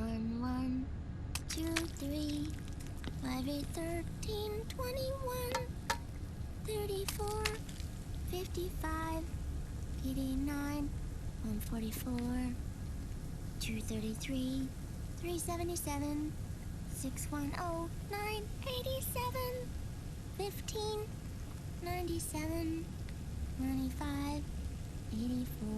1, 1, 2, 3, 5, 8, 13, 21, 34, 55, 89, 144, 233, 377, 610, 987, 15, 97, 95, 84.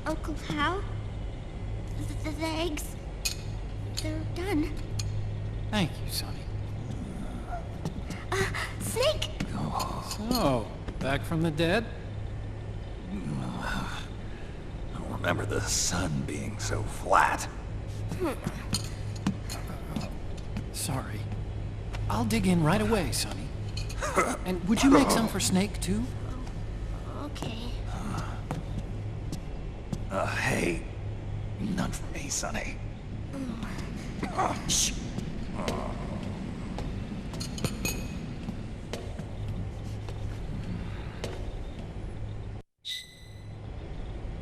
Uncle Hal? The eggs, they're done. Thank you, Sonny. Snake! So, back from the dead? I don't remember the sun being so flat. Sorry. I'll dig in right away, Sonny. And would you make some for Snake, too? Okay. Hey, none for me, Sonny. Shh.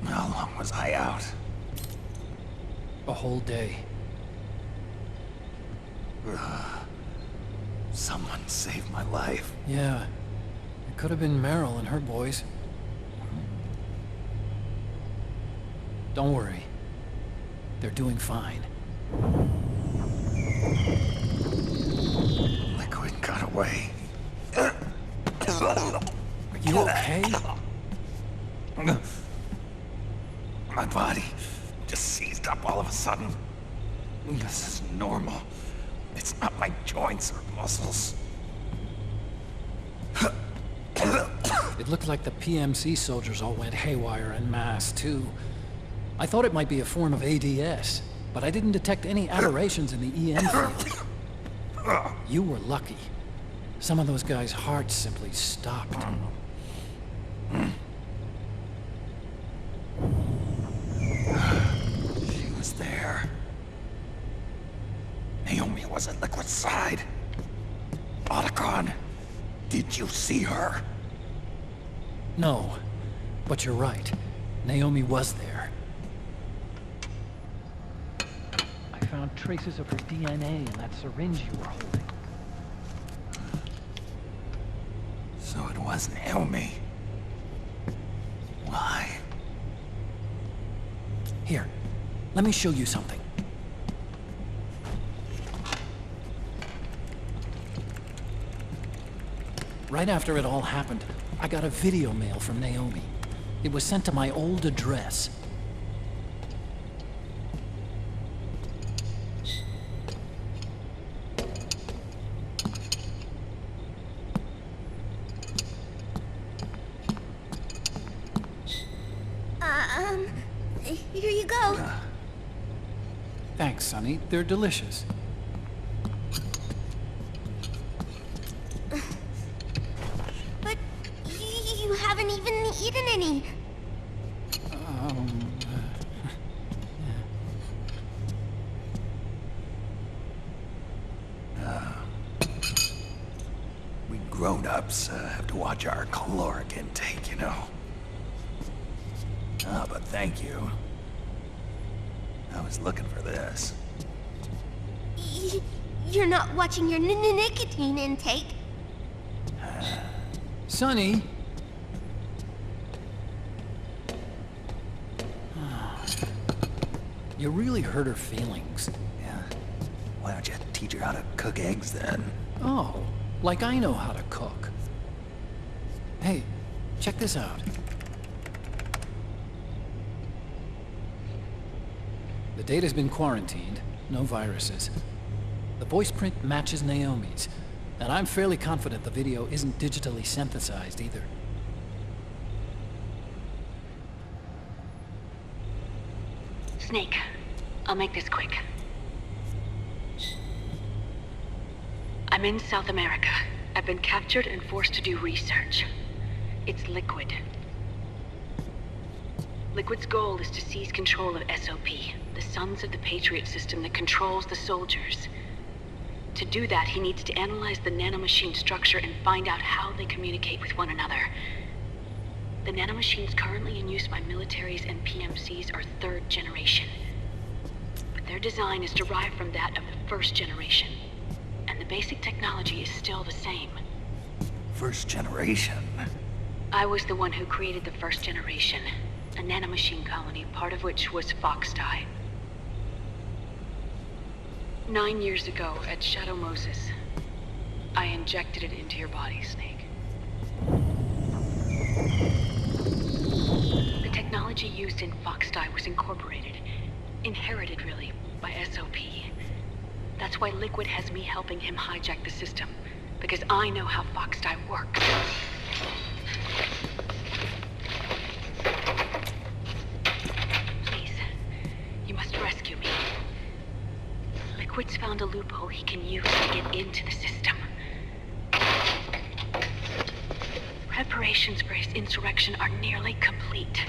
How long was I out? A whole day. Someone saved my life. Yeah. It could have been Meryl and her boys. Don't worry. They're doing fine. Liquid got away. Are you okay? My body just seized up all of a sudden. This is normal. It's not my joints or muscles. It looked like the PMC soldiers all went haywire en masse, too. I thought it might be a form of ADS, but I didn't detect any aberrations in the EM field. You were lucky. Some of those guys' hearts simply stopped. She was there. Naomi was at Liquid's side. Otacon, did you see her? No, but you're right. Naomi was there. I found traces of her DNA in that syringe you were holding. So it was Naomi. Why? Here, let me show you something. Right after it all happened, I got a video mail from Naomi. It was sent to my old address. Here you go. Thanks, Sonny. They're delicious. But you haven't even eaten any. We grown-ups have to watch our caloric intake, you know. But thank you. I was looking for this. You're not watching your nicotine intake. Sonny! You really hurt her feelings. Yeah. Why don't you teach her how to cook eggs then? Oh, like I know how to cook. Hey, check this out. The data's been quarantined, no viruses. The voice print matches Naomi's, and I'm fairly confident the video isn't digitally synthesized either. Snake, I'll make this quick. I'm in South America. I've been captured and forced to do research. It's Liquid. Liquid's goal is to seize control of SOP, the Sons of the Patriot system that controls the soldiers. To do that, he needs to analyze the nanomachine structure and find out how they communicate with one another. The nanomachines currently in use by militaries and PMCs are third generation. But their design is derived from that of the first generation. And the basic technology is still the same. First generation? I was the one who created the first generation. A nanomachine colony, part of which was Foxdie. 9 years ago, at Shadow Moses, I injected it into your body, Snake. The technology used in Foxdie was incorporated, inherited really, by SOP. That's why Liquid has me helping him hijack the system, because I know how Foxdie works. Please, you must rescue me. Liquid's found a loophole he can use to get into the system. Preparations for his insurrection are nearly complete.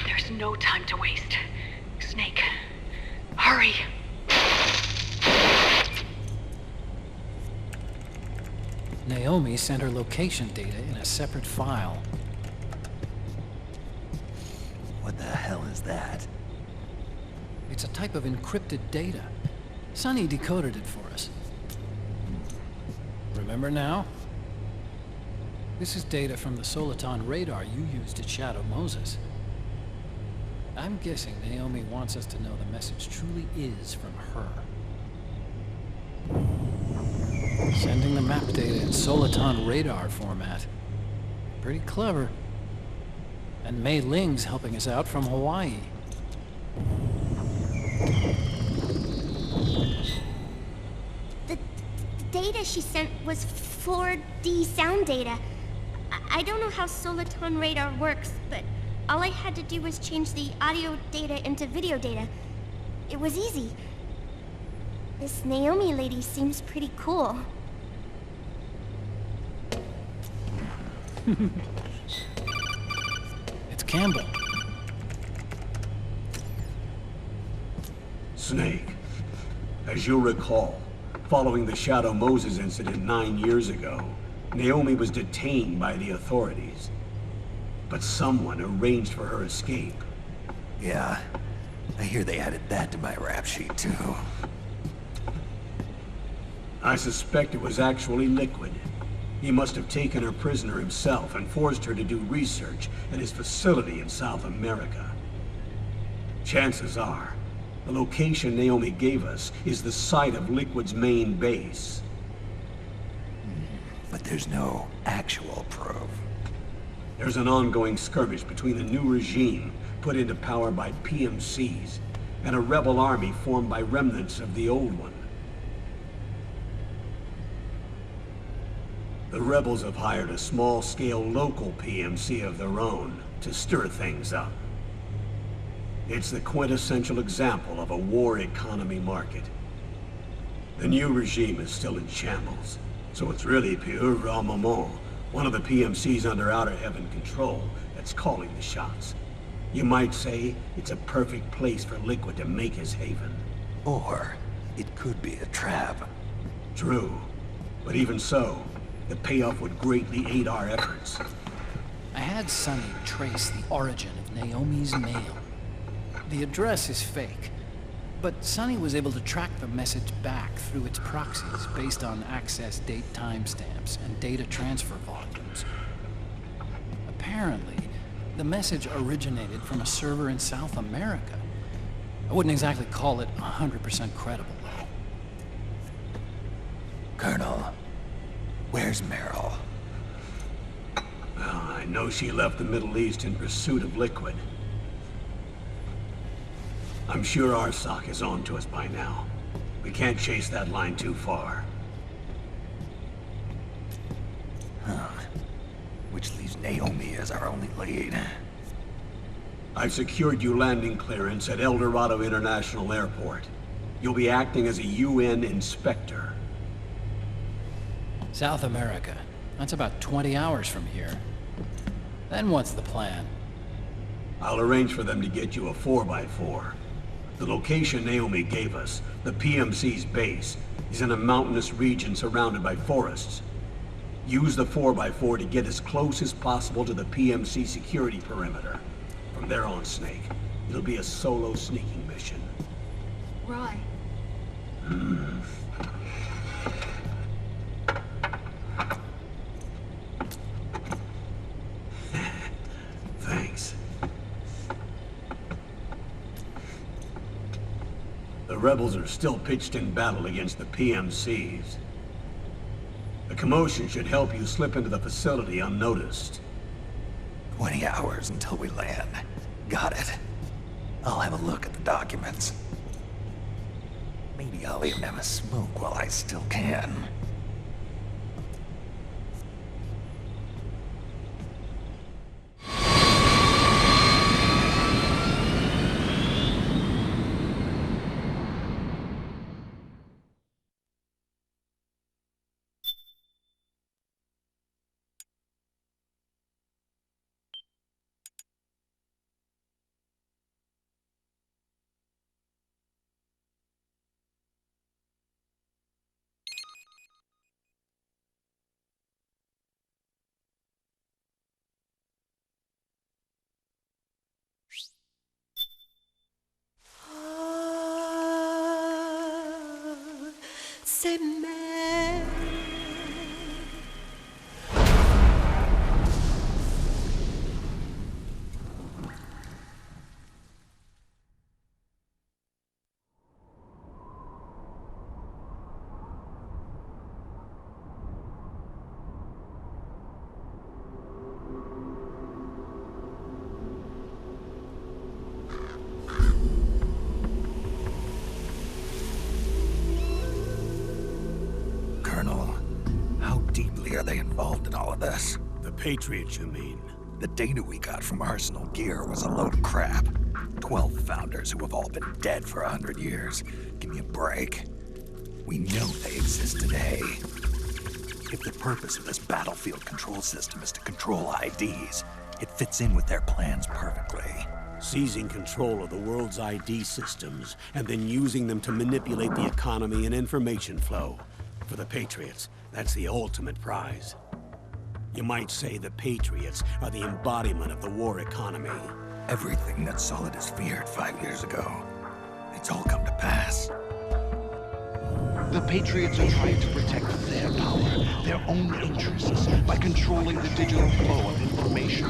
There's no time to waste. Snake, hurry! Naomi sent her location data in a separate file. What the hell is that? It's a type of encrypted data. Sonny decoded it for us. Remember now? This is data from the Soliton radar you used at Shadow Moses. I'm guessing Naomi wants us to know the message truly is from her. Sending the map data in Soliton radar format. Pretty clever. And Mei Ling's helping us out from Hawaii. The data she sent was 4D sound data. I don't know how Soliton radar works, but all I had to do was change the audio data into video data. It was easy. This Naomi lady seems pretty cool. It's Campbell. Snake, as you'll recall, following the Shadow Moses incident 9 years ago, Naomi was detained by the authorities. But someone arranged for her escape. Yeah, I hear they added that to my rap sheet too. I suspect it was actually Liquid. He must have taken her prisoner himself and forced her to do research at his facility in South America. Chances are, the location Naomi gave us is the site of Liquid's main base. But there's no actual proof. There's an ongoing skirmish between the new regime put into power by PMCs and a rebel army formed by remnants of the old one. The rebels have hired a small-scale local PMC of their own to stir things up. It's the quintessential example of a war economy market. The new regime is still in shambles, so it's really pure moment, one of the PMCs under Outer Heaven control, that's calling the shots. You might say it's a perfect place for Liquid to make his haven. Or it could be a trap. True, but even so, the payoff would greatly aid our efforts. I had Sonny trace the origin of Naomi's mail. The address is fake, but Sonny was able to track the message back through its proxies based on access date timestamps and data transfer volumes. Apparently, the message originated from a server in South America. I wouldn't exactly call it 100% credible, though. Colonel, where's Meryl? Well, I know she left the Middle East in pursuit of Liquid. I'm sure RSOC is on to us by now. We can't chase that line too far. Which leaves Naomi as our only lead. I've secured you landing clearance at El Dorado International Airport. You'll be acting as a UN inspector. South America. That's about 20 hours from here. Then what's the plan? I'll arrange for them to get you a 4x4. The location Naomi gave us, the PMC's base, is in a mountainous region surrounded by forests. Use the 4x4 to get as close as possible to the PMC security perimeter. From there on, Snake, it'll be a solo sneaking mission. Right. Thanks. The rebels are still pitched in battle against the PMCs. The commotion should help you slip into the facility unnoticed. 20 hours until we land. Got it. I'll have a look at the documents. Maybe I'll even have a smoke while I still can. C'est mère. Colonel, how deeply are they involved in all of this? The Patriots, you mean? The data we got from Arsenal Gear was a load of crap. 12 founders who have all been dead for 100 years. Give me a break. We know they exist today. If the purpose of this battlefield control system is to control IDs, it fits in with their plans perfectly. Seizing control of the world's ID systems, and then using them to manipulate the economy and information flow. For the Patriots, that's the ultimate prize. You might say the Patriots are the embodiment of the war economy. Everything that Solidus feared 5 years ago, it's all come to pass. The Patriots are trying to protect their power, their own interests, by controlling the digital flow of information.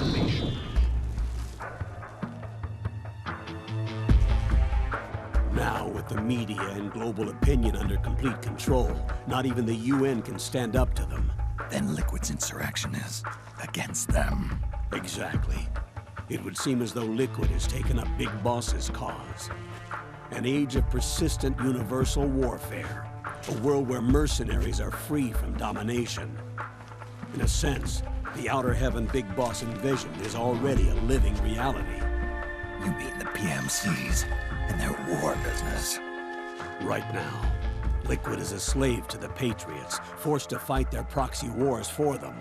Now, with the media and global opinion under complete control, not even the UN can stand up to them. Then Liquid's insurrection is against them. Exactly. It would seem as though Liquid has taken up Big Boss's cause. An age of persistent universal warfare. A world where mercenaries are free from domination. In a sense, the Outer Heaven Big Boss envision is already a living reality. You mean the PMCs and their war business? Right now, Liquid is a slave to the Patriots, forced to fight their proxy wars for them.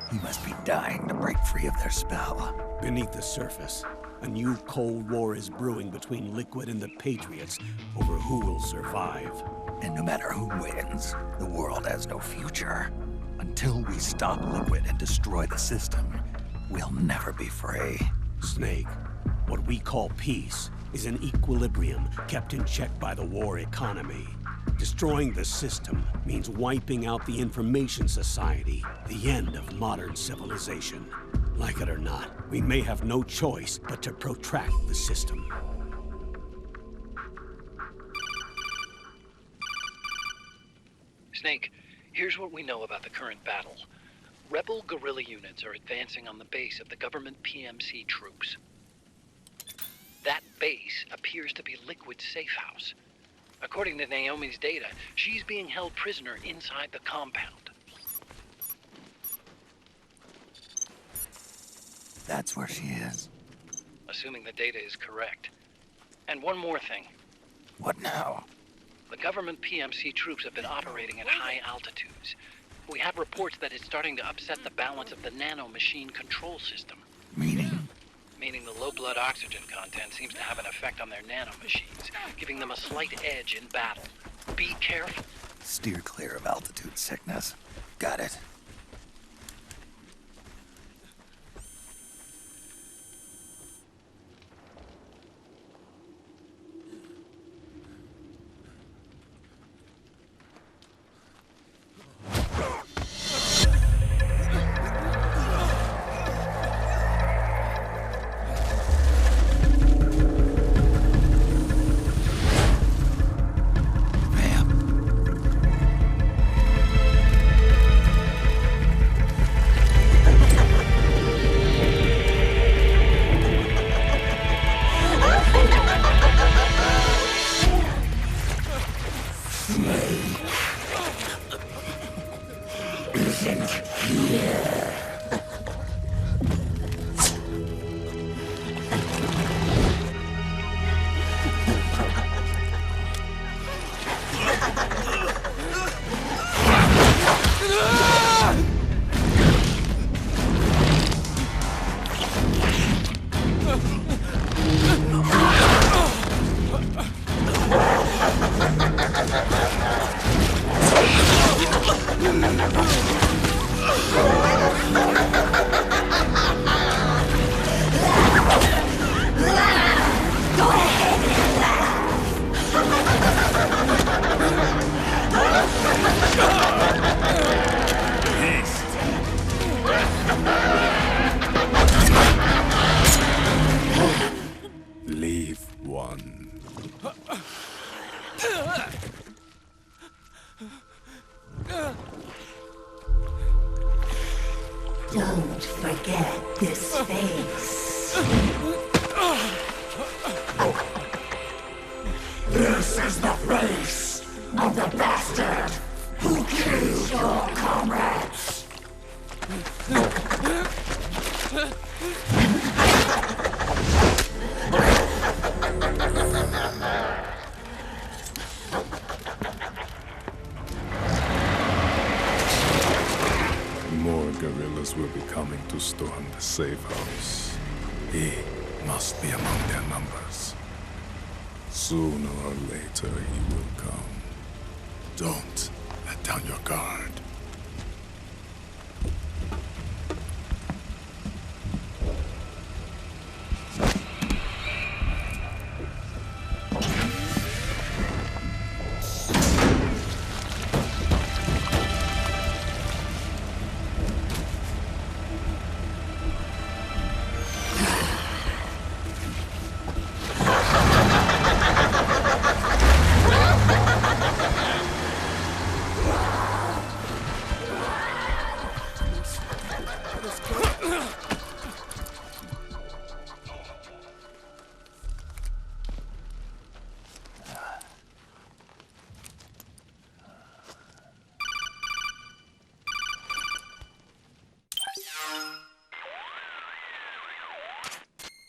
He must be dying to break free of their spell. Beneath the surface, a new Cold War is brewing between Liquid and the Patriots over who will survive. And no matter who wins, the world has no future. Until we stop Liquid and destroy the system, we'll never be free. Snake, what we call peace is an equilibrium kept in check by the war economy. Destroying the system means wiping out the information society, the end of modern civilization. Like it or not, we may have no choice but to protract the system. Snake, here's what we know about the current battle. Rebel guerrilla units are advancing on the base of the government PMC troops. That base appears to be Liquid's safe house. According to Naomi's data, she's being held prisoner inside the compound. That's where she is. Assuming the data is correct. And one more thing. What now? The government PMC troops have been operating at high altitudes. We have reports that it's starting to upset the balance of the nano-machine control system. Meaning? Meaning the low blood oxygen content seems to have an effect on their nano-machines, giving them a slight edge in battle. Be careful. Steer clear of altitude sickness. Got it. Leave one. Don't forget this face. This is the face of the bastard who killed your comrades. More guerrillas will be coming to storm the safe house. He must be among their numbers. Sooner or later he will come. Don't let down your guard.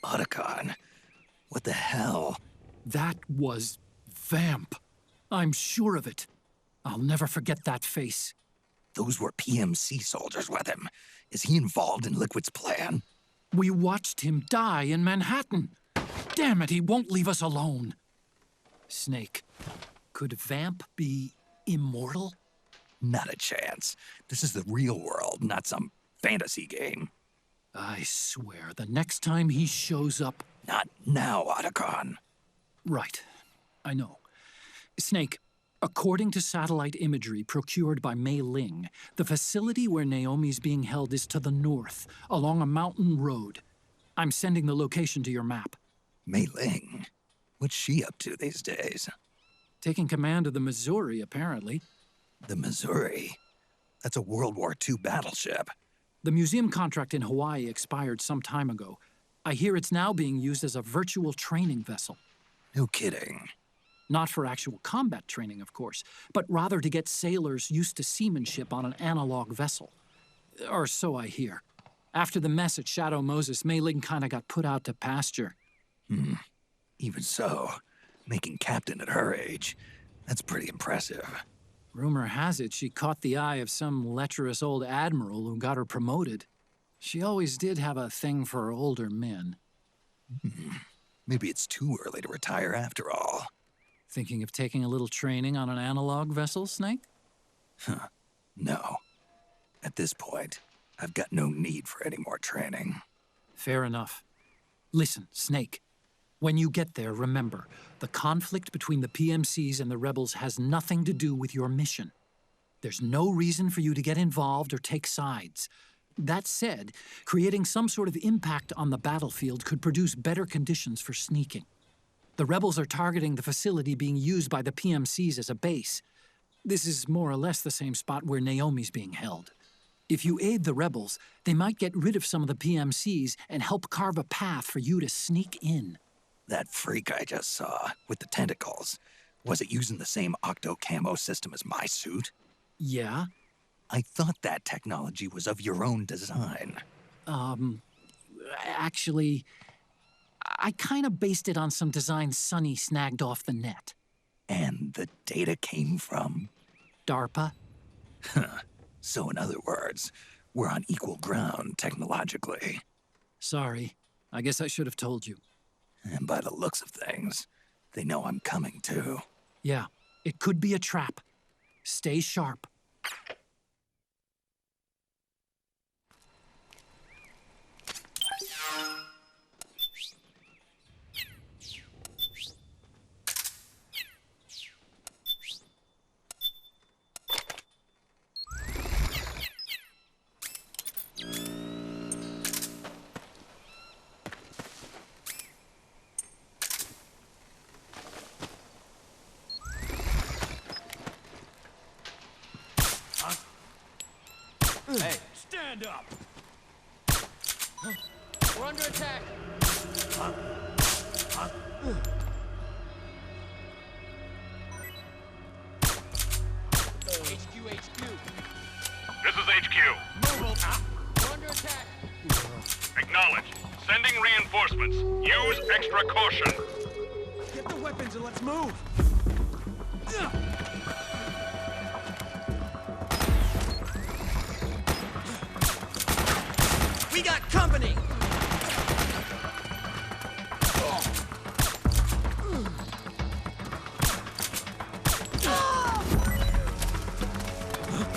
Otacon. What the hell? That was Vamp. I'm sure of it. I'll never forget that face. Those were PMC soldiers with him. Is he involved in Liquid's plan? We watched him die in Manhattan. Damn it, he won't leave us alone. Snake, could Vamp be immortal? Not a chance. This is the real world, not some fantasy game. I swear, the next time he shows up... Not now, Otacon. Right. I know. Snake, according to satellite imagery procured by Mei Ling, the facility where Naomi's being held is to the north, along a mountain road. I'm sending the location to your map. Mei Ling? What's she up to these days? Taking command of the Missouri, apparently. The Missouri? That's a World War II battleship. The museum contract in Hawaii expired some time ago. I hear it's now being used as a virtual training vessel. No kidding. Not for actual combat training, of course, but rather to get sailors used to seamanship on an analog vessel. Or so I hear. After the mess at Shadow Moses, Mei Ling kinda got put out to pasture. Even so, making captain at her age, that's pretty impressive. Rumor has it she caught the eye of some lecherous old admiral who got her promoted. She always did have a thing for older men. Maybe it's too early to retire after all. Thinking of taking a little training on an analog vessel, Snake? No. At this point, I've got no need for any more training. Fair enough. Listen, Snake. When you get there, remember, the conflict between the PMCs and the rebels has nothing to do with your mission. There's no reason for you to get involved or take sides. That said, creating some sort of impact on the battlefield could produce better conditions for sneaking. The rebels are targeting the facility being used by the PMCs as a base. This is more or less the same spot where Naomi's being held. If you aid the rebels, they might get rid of some of the PMCs and help carve a path for you to sneak in. That freak I just saw, with the tentacles, was it using the same octo-camo system as my suit? Yeah? I thought that technology was of your own design. Actually, I kinda based it on some design Sonny snagged off the net. And the data came from? DARPA? So in other words, we're on equal ground technologically. Sorry. I guess I should have told you. And by the looks of things, they know I'm coming too. Yeah, it could be a trap. Stay sharp. Hey, stand up! We're under attack! HQ. This is HQ. We're under attack! Acknowledged. Sending reinforcements. Use extra caution. Get the weapons and let's move! We got company!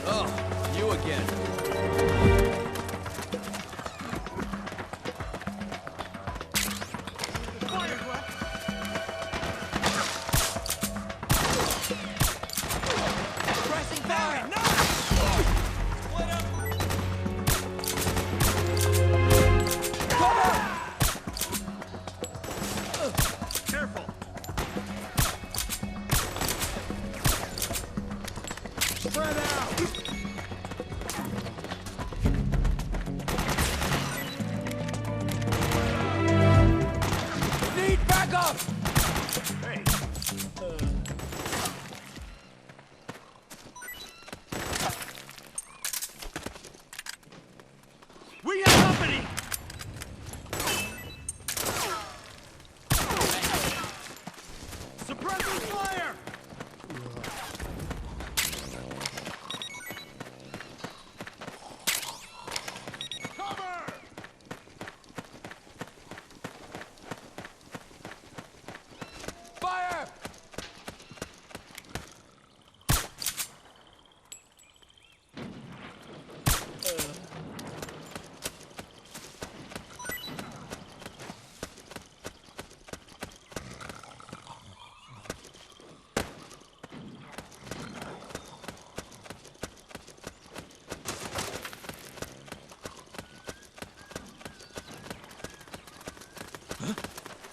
Oh, you again. Pressing fire! Split up! Careful! Spread out! Need backup! Hey. We have company! Suppressing fire! Cover! Fire!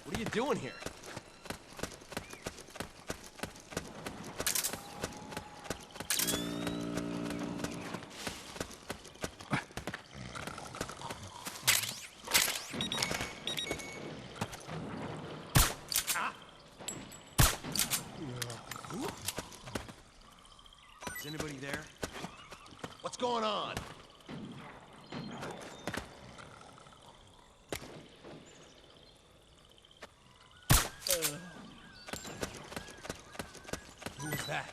What are you doing here? Anybody there? What's going on? Who was that?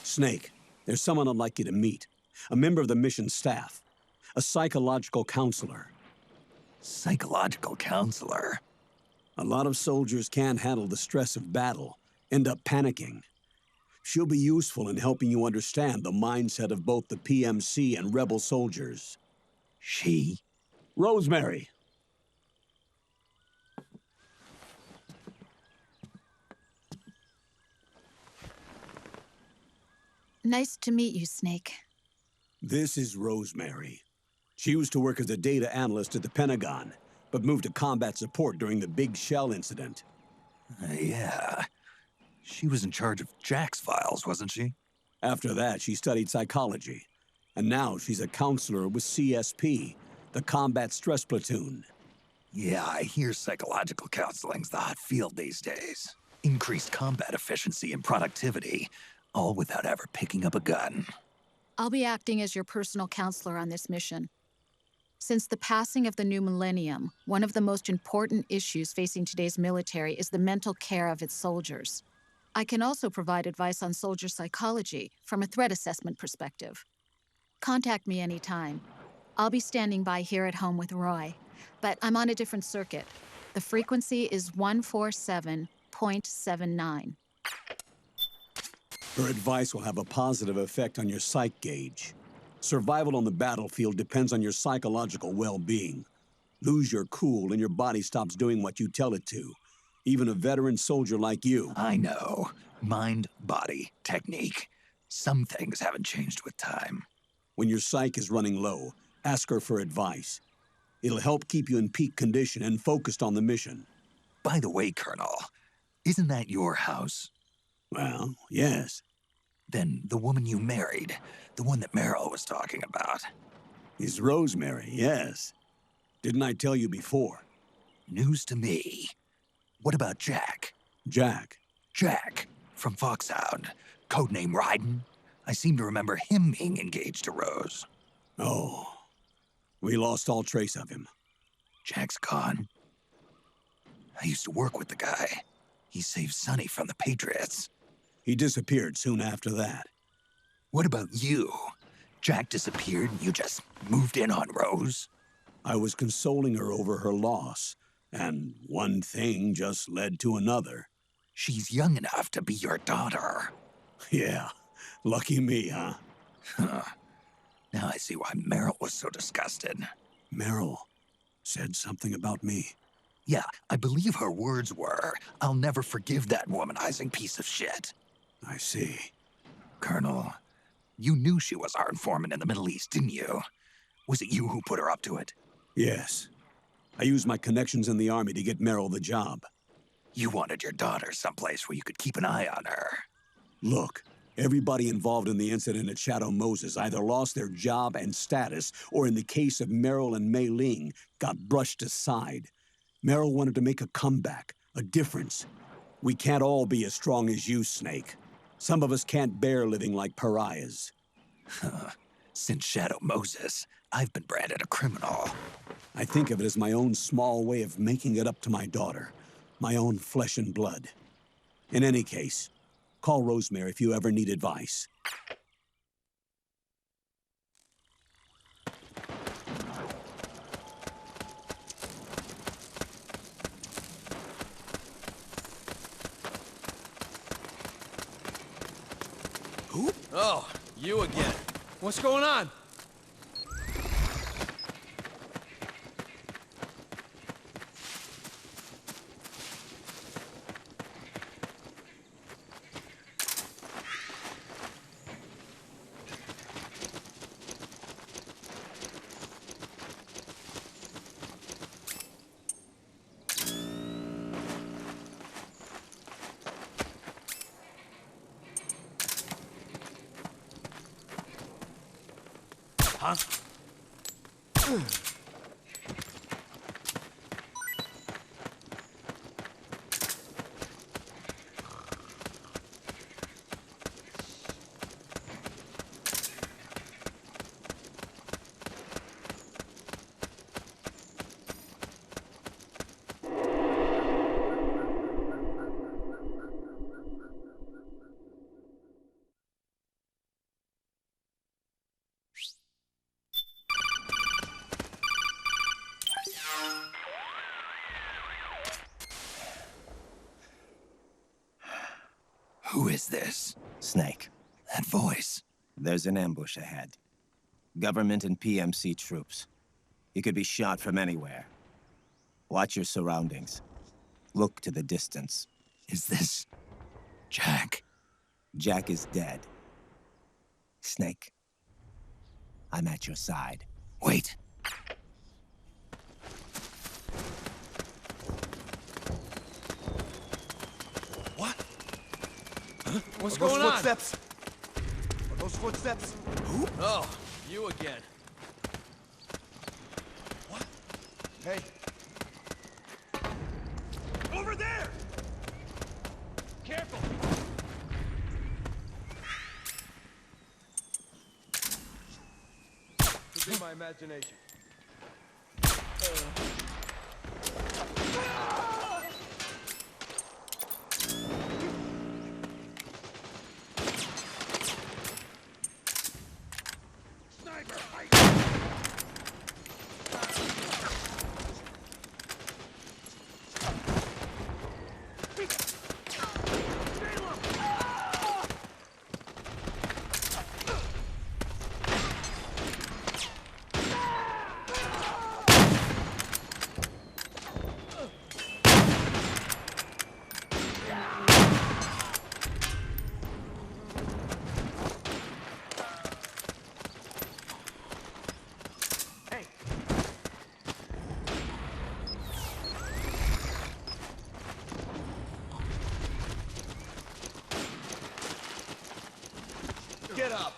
Snake, there's someone I'd like you to meet. A member of the mission staff. A psychological counselor. Psychological counselor? A lot of soldiers can't handle the stress of battle, end up panicking. She'll be useful in helping you understand the mindset of both the PMC and rebel soldiers. She? Rosemary. Nice to meet you, Snake. This is Rosemary. She used to work as a data analyst at the Pentagon, but moved to combat support during the Big Shell incident. Yeah. She was in charge of Jack's files, wasn't she? After that, she studied psychology. And now she's a counselor with CSP, the Combat Stress Platoon. Yeah, I hear psychological counseling's the hot field these days. Increased combat efficiency and productivity, all without ever picking up a gun. I'll be acting as your personal counselor on this mission. Since the passing of the new millennium, one of the most important issues facing today's military is the mental care of its soldiers. I can also provide advice on soldier psychology from a threat assessment perspective. Contact me anytime. I'll be standing by here at home with Roy, but I'm on a different circuit. The frequency is 147.79. Her advice will have a positive effect on your psych gauge. Survival on the battlefield depends on your psychological well-being. Lose your cool and your body stops doing what you tell it to. Even a veteran soldier like you. I know. Mind, body, technique. Some things haven't changed with time. When your psyche is running low, ask her for advice. It'll help keep you in peak condition and focused on the mission. By the way, Colonel, isn't that your house? Well, yes. Then the woman you married, the one that Meryl was talking about. Is Rosemary, yes. Didn't I tell you before? News to me. What about Jack? Jack? Jack, from Foxhound. Codename Ryden. I seem to remember him being engaged to Rose. Oh. We lost all trace of him. Jack's gone. I used to work with the guy. He saved Sonny from the Patriots. He disappeared soon after that. What about you? Jack disappeared and you just moved in on Rose? I was consoling her over her loss, and one thing just led to another. She's young enough to be your daughter. Yeah, lucky me, huh? Now I see why Meryl was so disgusted. Meryl said something about me. Yeah, I believe her words were, "I'll never forgive that womanizing piece of shit." I see. Colonel, you knew she was our informant in the Middle East, didn't you? Was it you who put her up to it? Yes. I used my connections in the Army to get Meryl the job. You wanted your daughter someplace where you could keep an eye on her. Look, everybody involved in the incident at Shadow Moses either lost their job and status, or in the case of Meryl and Mei Ling, got brushed aside. Meryl wanted to make a comeback, a difference. We can't all be as strong as you, Snake. Some of us can't bear living like pariahs. Since Shadow Moses, I've been branded a criminal. I think of it as my own small way of making it up to my daughter. My own flesh and blood. In any case, call Rosemary if you ever need advice. Who? Oh, you again. What's going on? Who is this? Snake. That voice. There's an ambush ahead. Government and PMC troops. You could be shot from anywhere. Watch your surroundings. Look to the distance. Is this... Jack? Jack is dead. Snake. I'm at your side. Wait. What? Huh? What's going on? Footsteps? Are those footsteps? Who? Oh, you again. What? Hey. Over there! Careful! Could be my imagination. Get up!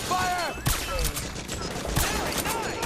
Fire! Very nice!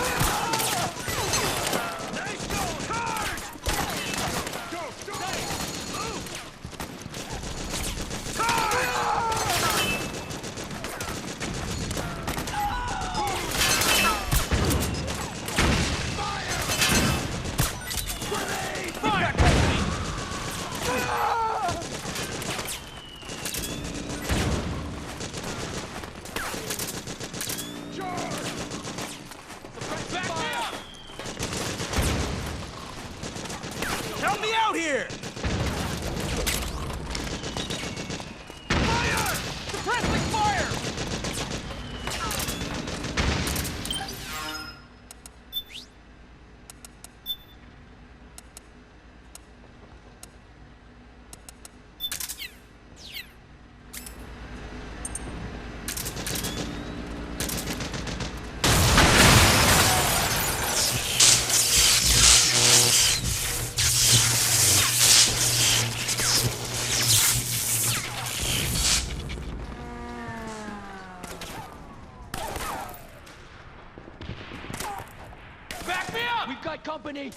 got company!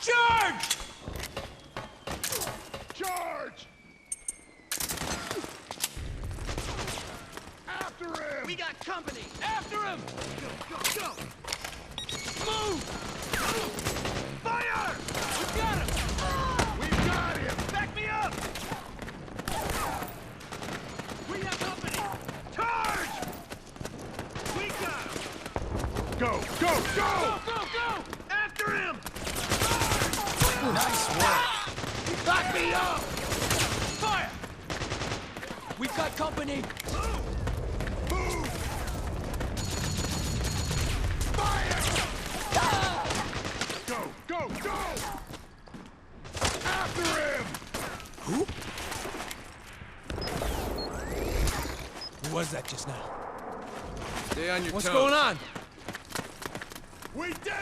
Charge! Charge! After him! We got company! After him! Go! Move! Fire! We got him! We got him! Back me up! We got company! Charge! We got him! Go! Go! After him! Nice work. Back me up! Fire! We got company! Move! Fire! Go! After him! Who was that just now? Stay on your What's toes. going on? We did it!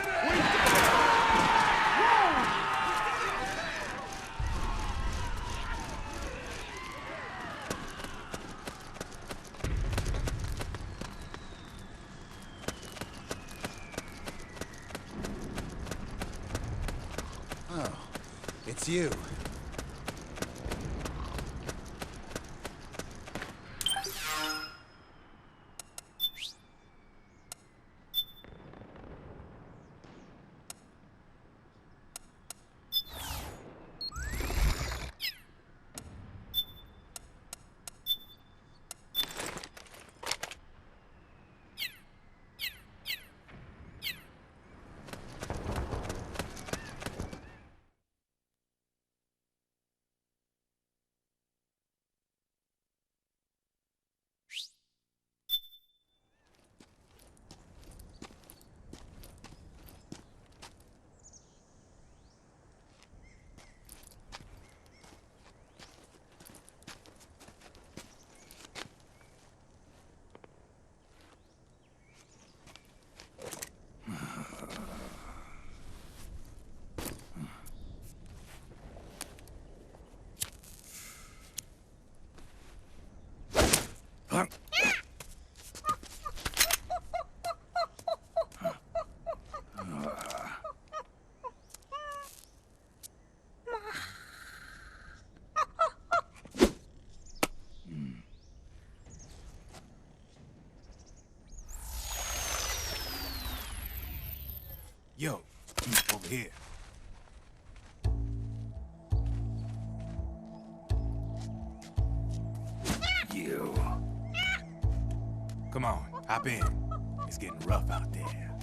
Oh, it's you. Yo, over here. You. Come on, hop in. It's getting rough out there.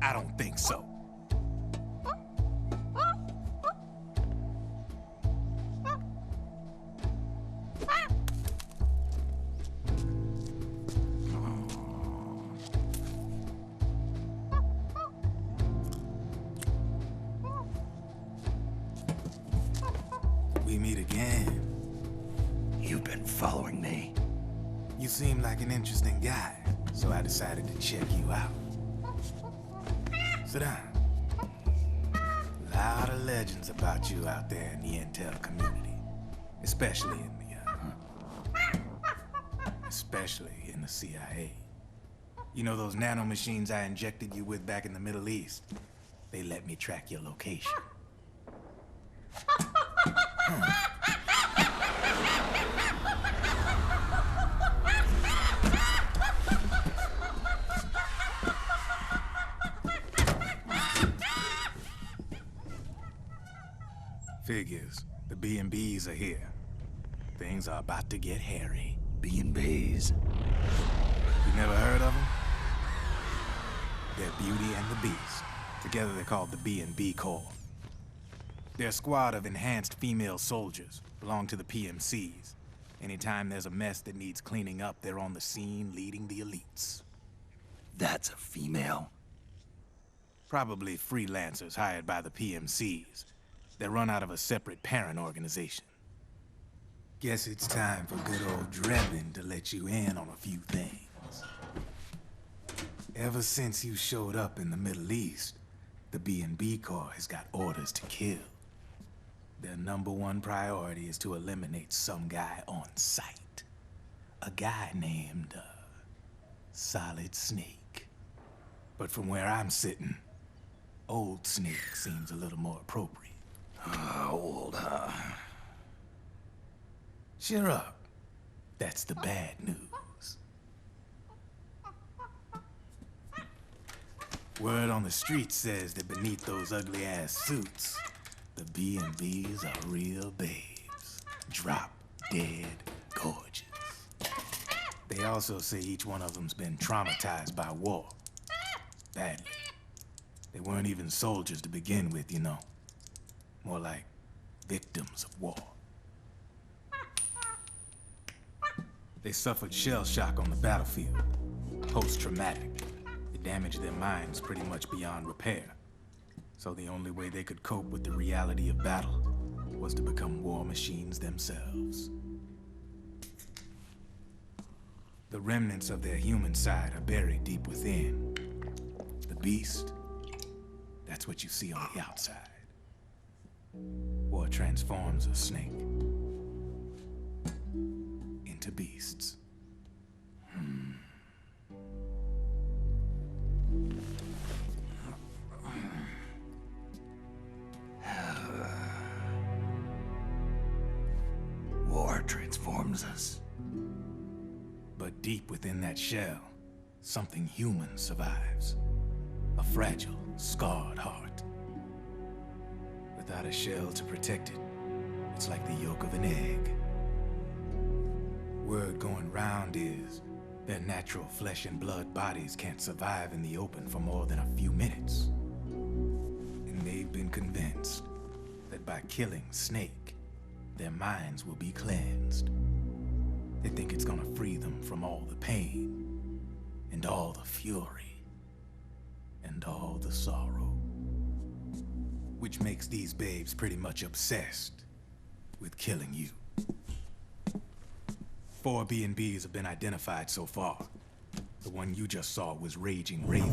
I don't think so. We meet again. You've been following me. You seem like an interesting guy, so I decided to check you out. Sit down. A lot of legends about you out there in the intel community, especially in the CIA. You know those nanomachines I injected you with back in the Middle East? They let me track your location. Figures. The B&Bs are here. Things are about to get hairy. B&Bs. You never heard of them? They're Beauty and the Beast. Together they're called the B&B Corps. They're a squad of enhanced female soldiers, belong to the PMCs. Anytime there's a mess that needs cleaning up, they're on the scene leading the elites. That's a female? Probably freelancers hired by the PMCs. They're run out of a separate parent organization. Guess it's time for good old Drebin to let you in on a few things. Ever since you showed up in the Middle East, the B&B Corps has got orders to kill. Their #1 priority is to eliminate some guy on sight. A guy named, Solid Snake. But from where I'm sitting, Old Snake seems a little more appropriate. Old, huh? Cheer up. That's the bad news. Word on the street says that beneath those ugly-ass suits, the B&Bs are real babes. Drop dead gorgeous. They also say each one of them's been traumatized by war. Badly. They weren't even soldiers to begin with, you know. More like victims of war. They suffered shell shock on the battlefield. Post-traumatic. It damaged their minds pretty much beyond repair. So the only way they could cope with the reality of battle was to become war machines themselves. The remnants of their human side are buried deep within. The beast, that's what you see on the outside. War transforms a snake into beasts. War transforms us. But deep within that shell, something human survives. A fragile, scarred heart. Without a shell to protect it, it's like the yolk of an egg. Word going round is their natural flesh and blood bodies can't survive in the open for more than a few minutes. And they've been convinced that by killing Snake, their minds will be cleansed. They think it's gonna free them from all the pain, and all the fury, and all the sorrow. Which makes these babes pretty much obsessed with killing you. 4 B&Bs have been identified so far. The one you just saw was Raging Raven.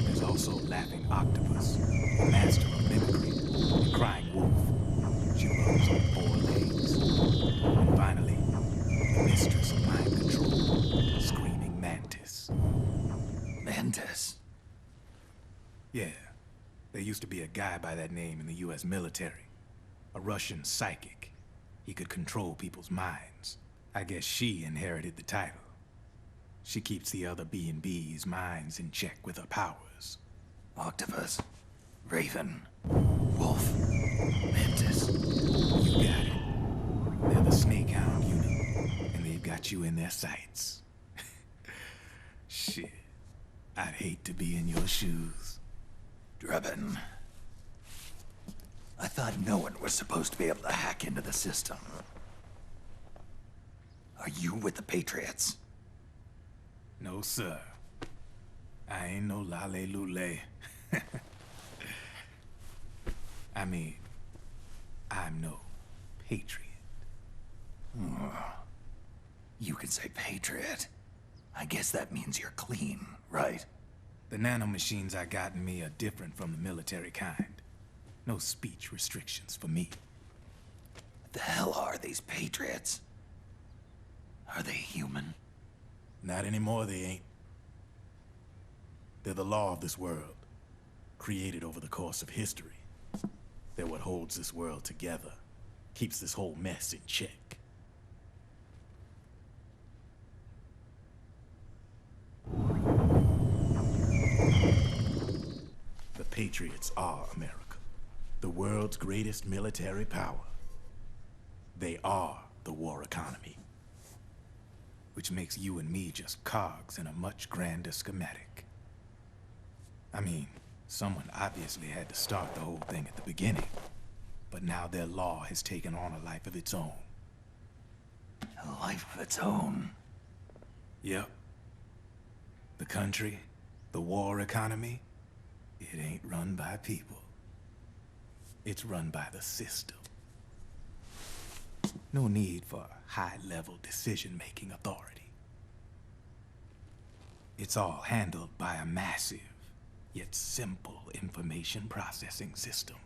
There's also Laughing Octopus, the master of mimicry, and Crying Wolf. She runs on 4 legs. And finally, the mistress of mind control, Screaming Mantis. Mantis? Yeah. There used to be a guy by that name in the US military. A Russian psychic. He could control people's minds. I guess she inherited the title. She keeps the other B&B's minds in check with her powers. Octopus, Raven, Wolf, Mantis. You got it. They're the Snake Hound unit, and they've got you in their sights. Shit. I'd hate to be in your shoes. Drebin. I thought no one was supposed to be able to hack into the system. Are you with the Patriots? No, sir. I ain't no lale-lule. I mean, I'm no patriot. You can say patriot. I guess that means you're clean, right? The nanomachines I got in me are different from the military kind. No speech restrictions for me. What the hell are these Patriots? Are they human? Not anymore, they ain't. They're the law of this world, created over the course of history. They're what holds this world together, keeps this whole mess in check. The Patriots are America, the world's greatest military power. They are the war economy, which makes you and me just cogs in a much grander schematic. I mean, someone obviously had to start the whole thing at the beginning, but now their law has taken on a life of its own. A life of its own? Yep. The country, the war economy, it ain't run by people. It's run by the system. No need for high-level decision-making authority. It's all handled by a massive, yet simple information processing system.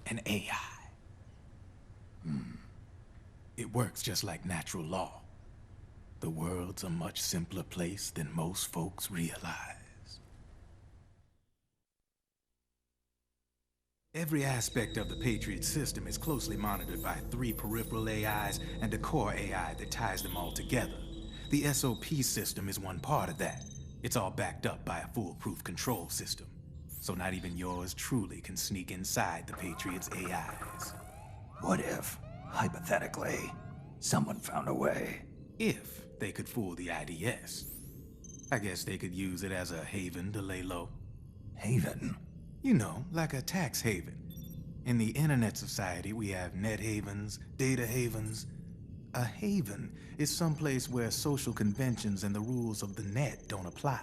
An AI. It works just like natural law. The world's a much simpler place than most folks realize. Every aspect of the Patriot system is closely monitored by 3 peripheral AIs and a core AI that ties them all together. The SOP system is one part of that. It's all backed up by a foolproof control system. So not even yours truly can sneak inside the Patriots' AIs. What if, hypothetically, someone found a way? If they could fool the IDS. I guess they could use it as a haven to lay low. Haven? You know, like a tax haven. In the internet society, we have net havens, data havens. A haven is someplace where social conventions and the rules of the net don't apply.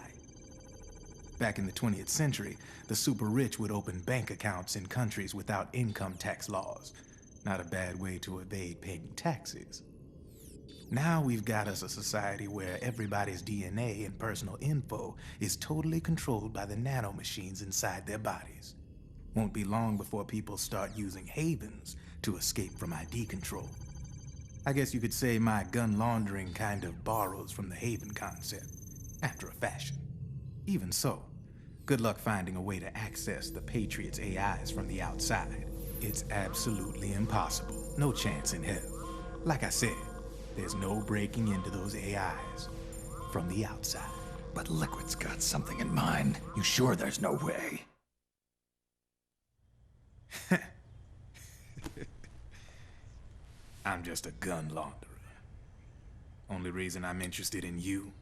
Back in the 20th century, the super rich would open bank accounts in countries without income tax laws. Not a bad way to evade paying taxes. Now we've got us a society where everybody's DNA and personal info is totally controlled by the nanomachines inside their bodies. Won't be long before people start using havens to escape from ID control. I guess you could say my gun laundering kind of borrows from the haven concept, after a fashion. Even so, good luck finding a way to access the Patriots' AIs from the outside. It's absolutely impossible. No chance in hell. Like I said, there's no breaking into those AIs from the outside. But Liquid's got something in mind. You sure there's no way? I'm just a gun launderer. Only reason I'm interested in you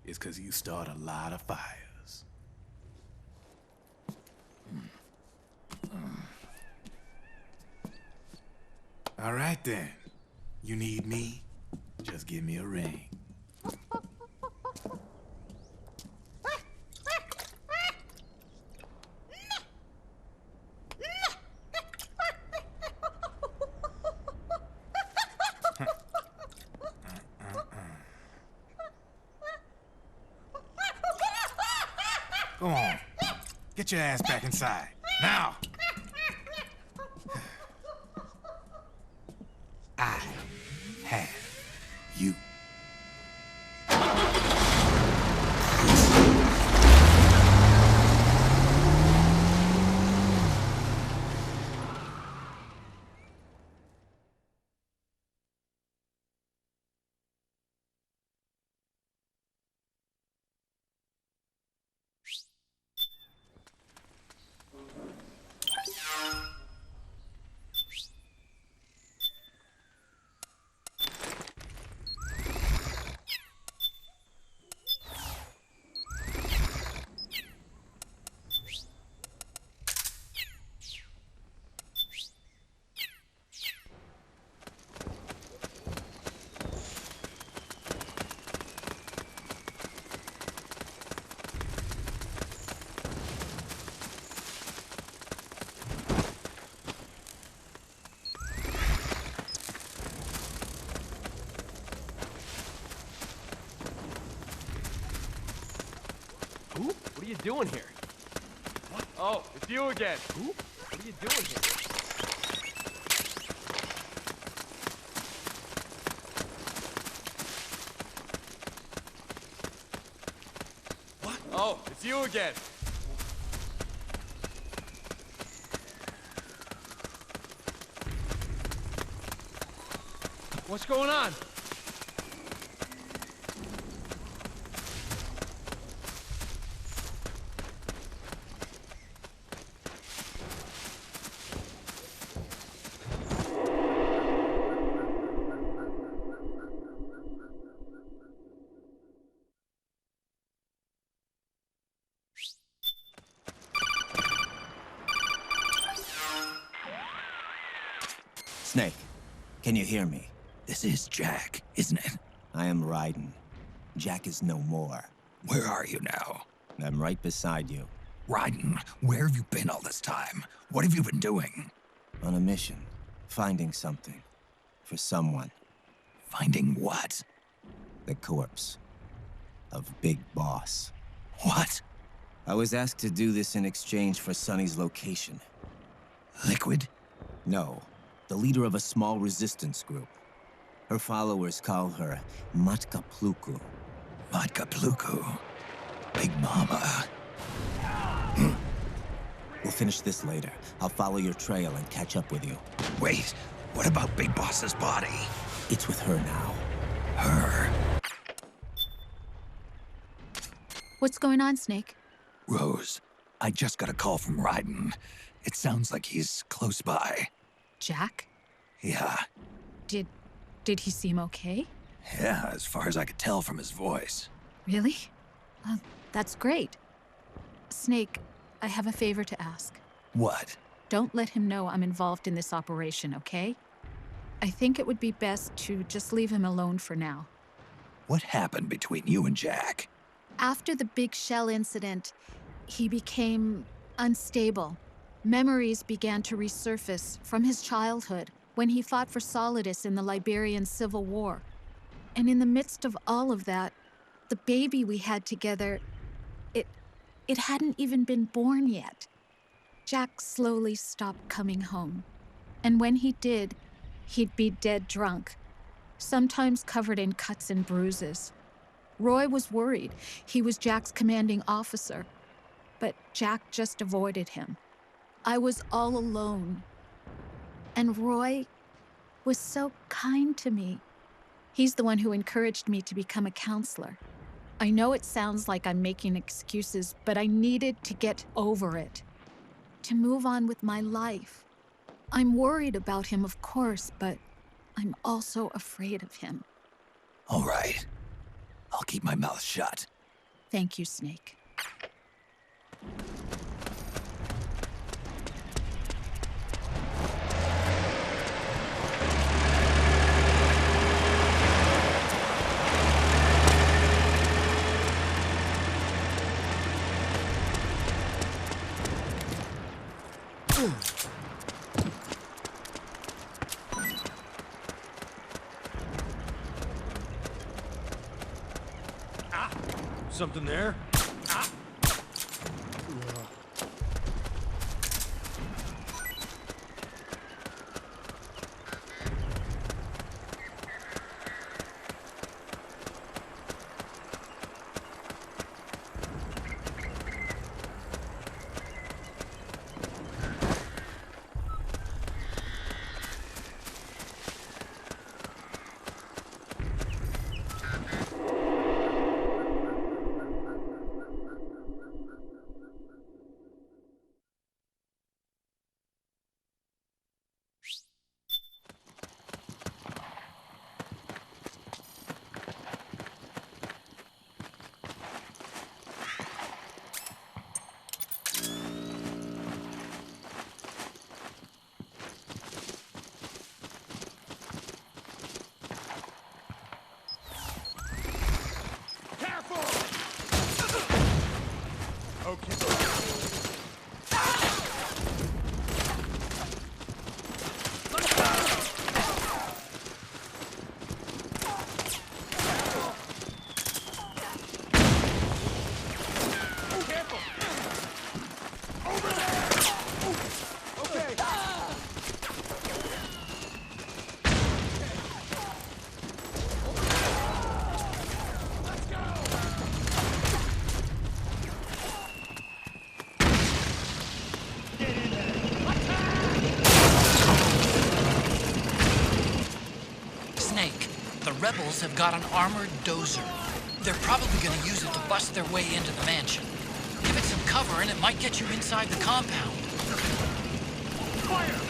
is because you start a lot of fires. All right then. You need me? Just give me a ring. Go on. Get your ass back inside. Now! I have you. What are you doing here? What? Oh, it's you again. Who? What are you doing here? What? Oh, it's you again. What's going on? Snake, can you hear me? This is Jack, isn't it? I am Raiden. Jack is no more. Where are you now? I'm right beside you. Raiden, where have you been all this time? What have you been doing? On a mission. Finding something. For someone. Finding what? The corpse. Of Big Boss. What? I was asked to do this in exchange for Sonny's location. Liquid? No. The leader of a small resistance group. Her followers call her Tclbmx. Tclbmx? Big Mama. We'll finish this later. I'll follow your trail and catch up with you. Wait, what about Big Boss's body? It's with her now. Her? What's going on, Snake? Rose, I just got a call from Ryden. It sounds like he's close by. Jack? Yeah. Did he seem okay? Yeah, as far as I could tell from his voice. Really? That's great. Snake, I have a favor to ask. What? Don't let him know I'm involved in this operation, okay? I think it would be best to just leave him alone for now. What happened between you and Jack? After the big shell incident, he became unstable. Memories began to resurface from his childhood when he fought for Solidus in the Liberian Civil War. And in the midst of all of that, the baby we had together, it hadn't even been born yet. Jack slowly stopped coming home. And when he did, he'd be dead drunk, sometimes covered in cuts and bruises. Roy was worried. He was Jack's commanding officer. But Jack just avoided him. I was all alone. And Roy was so kind to me. He's the one who encouraged me to become a counselor. I know it sounds like I'm making excuses, but I needed to get over it, to move on with my life. I'm worried about him, of course, but I'm also afraid of him. All right. I'll keep my mouth shut. Thank you, Snake. Something there? Rebels have got an armored dozer. They're probably going to use it to bust their way into the mansion. Give it some cover and it might get you inside the compound. Fire!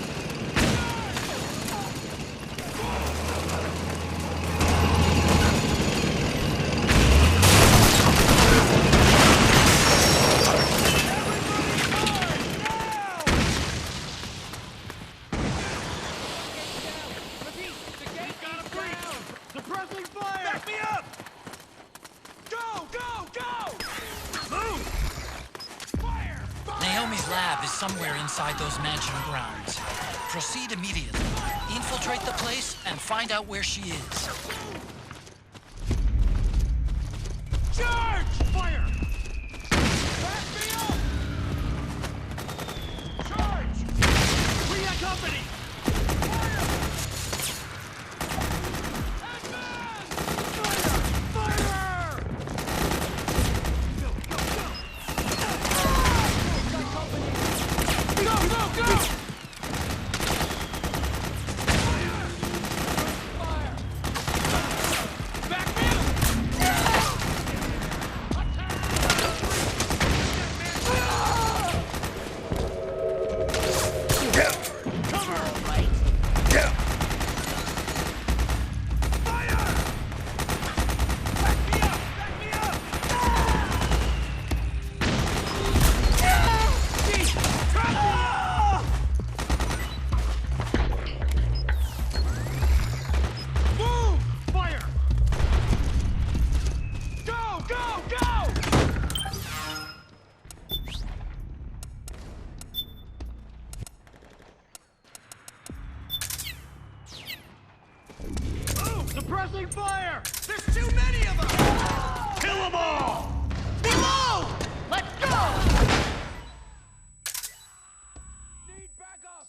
Somewhere inside those mansion grounds. Proceed immediately. Infiltrate the place and find out where she is. Charge! Fire! Back me up! Charge! We got company! Fire! Advance! Fire! Fire! Go, go, go! We got company! Fire! There's too many of them! Kill them all! Below! Let's go! Need backup!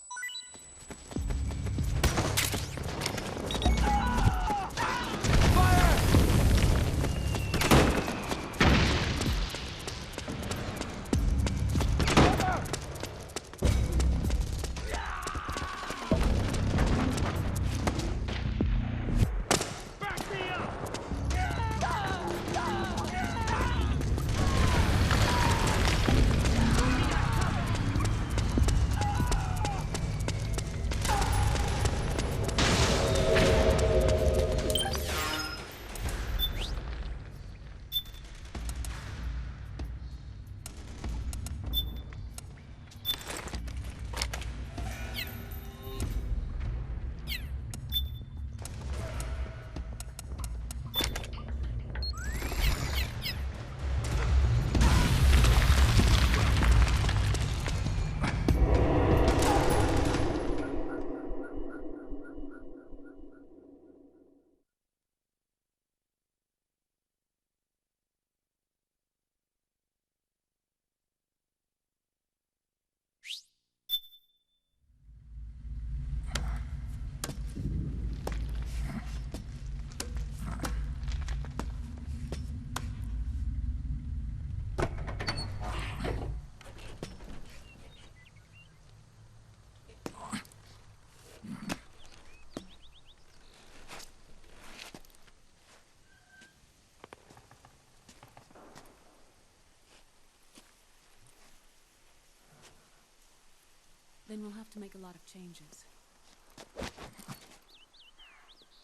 Then we'll have to make a lot of changes.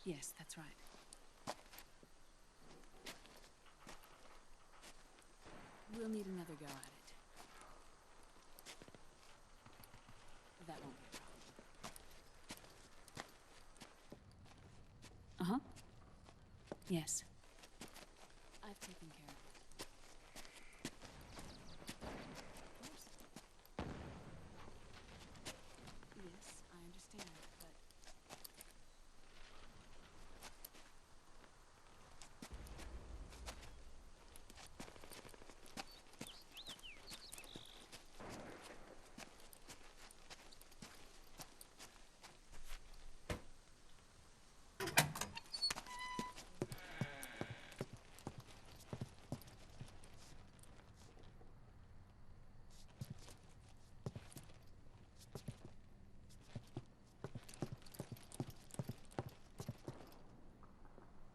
Yes, that's right. We'll need another go at it. That won't be a problem. Uh-huh. Yes. I've taken care of it. Yes, I understand, but...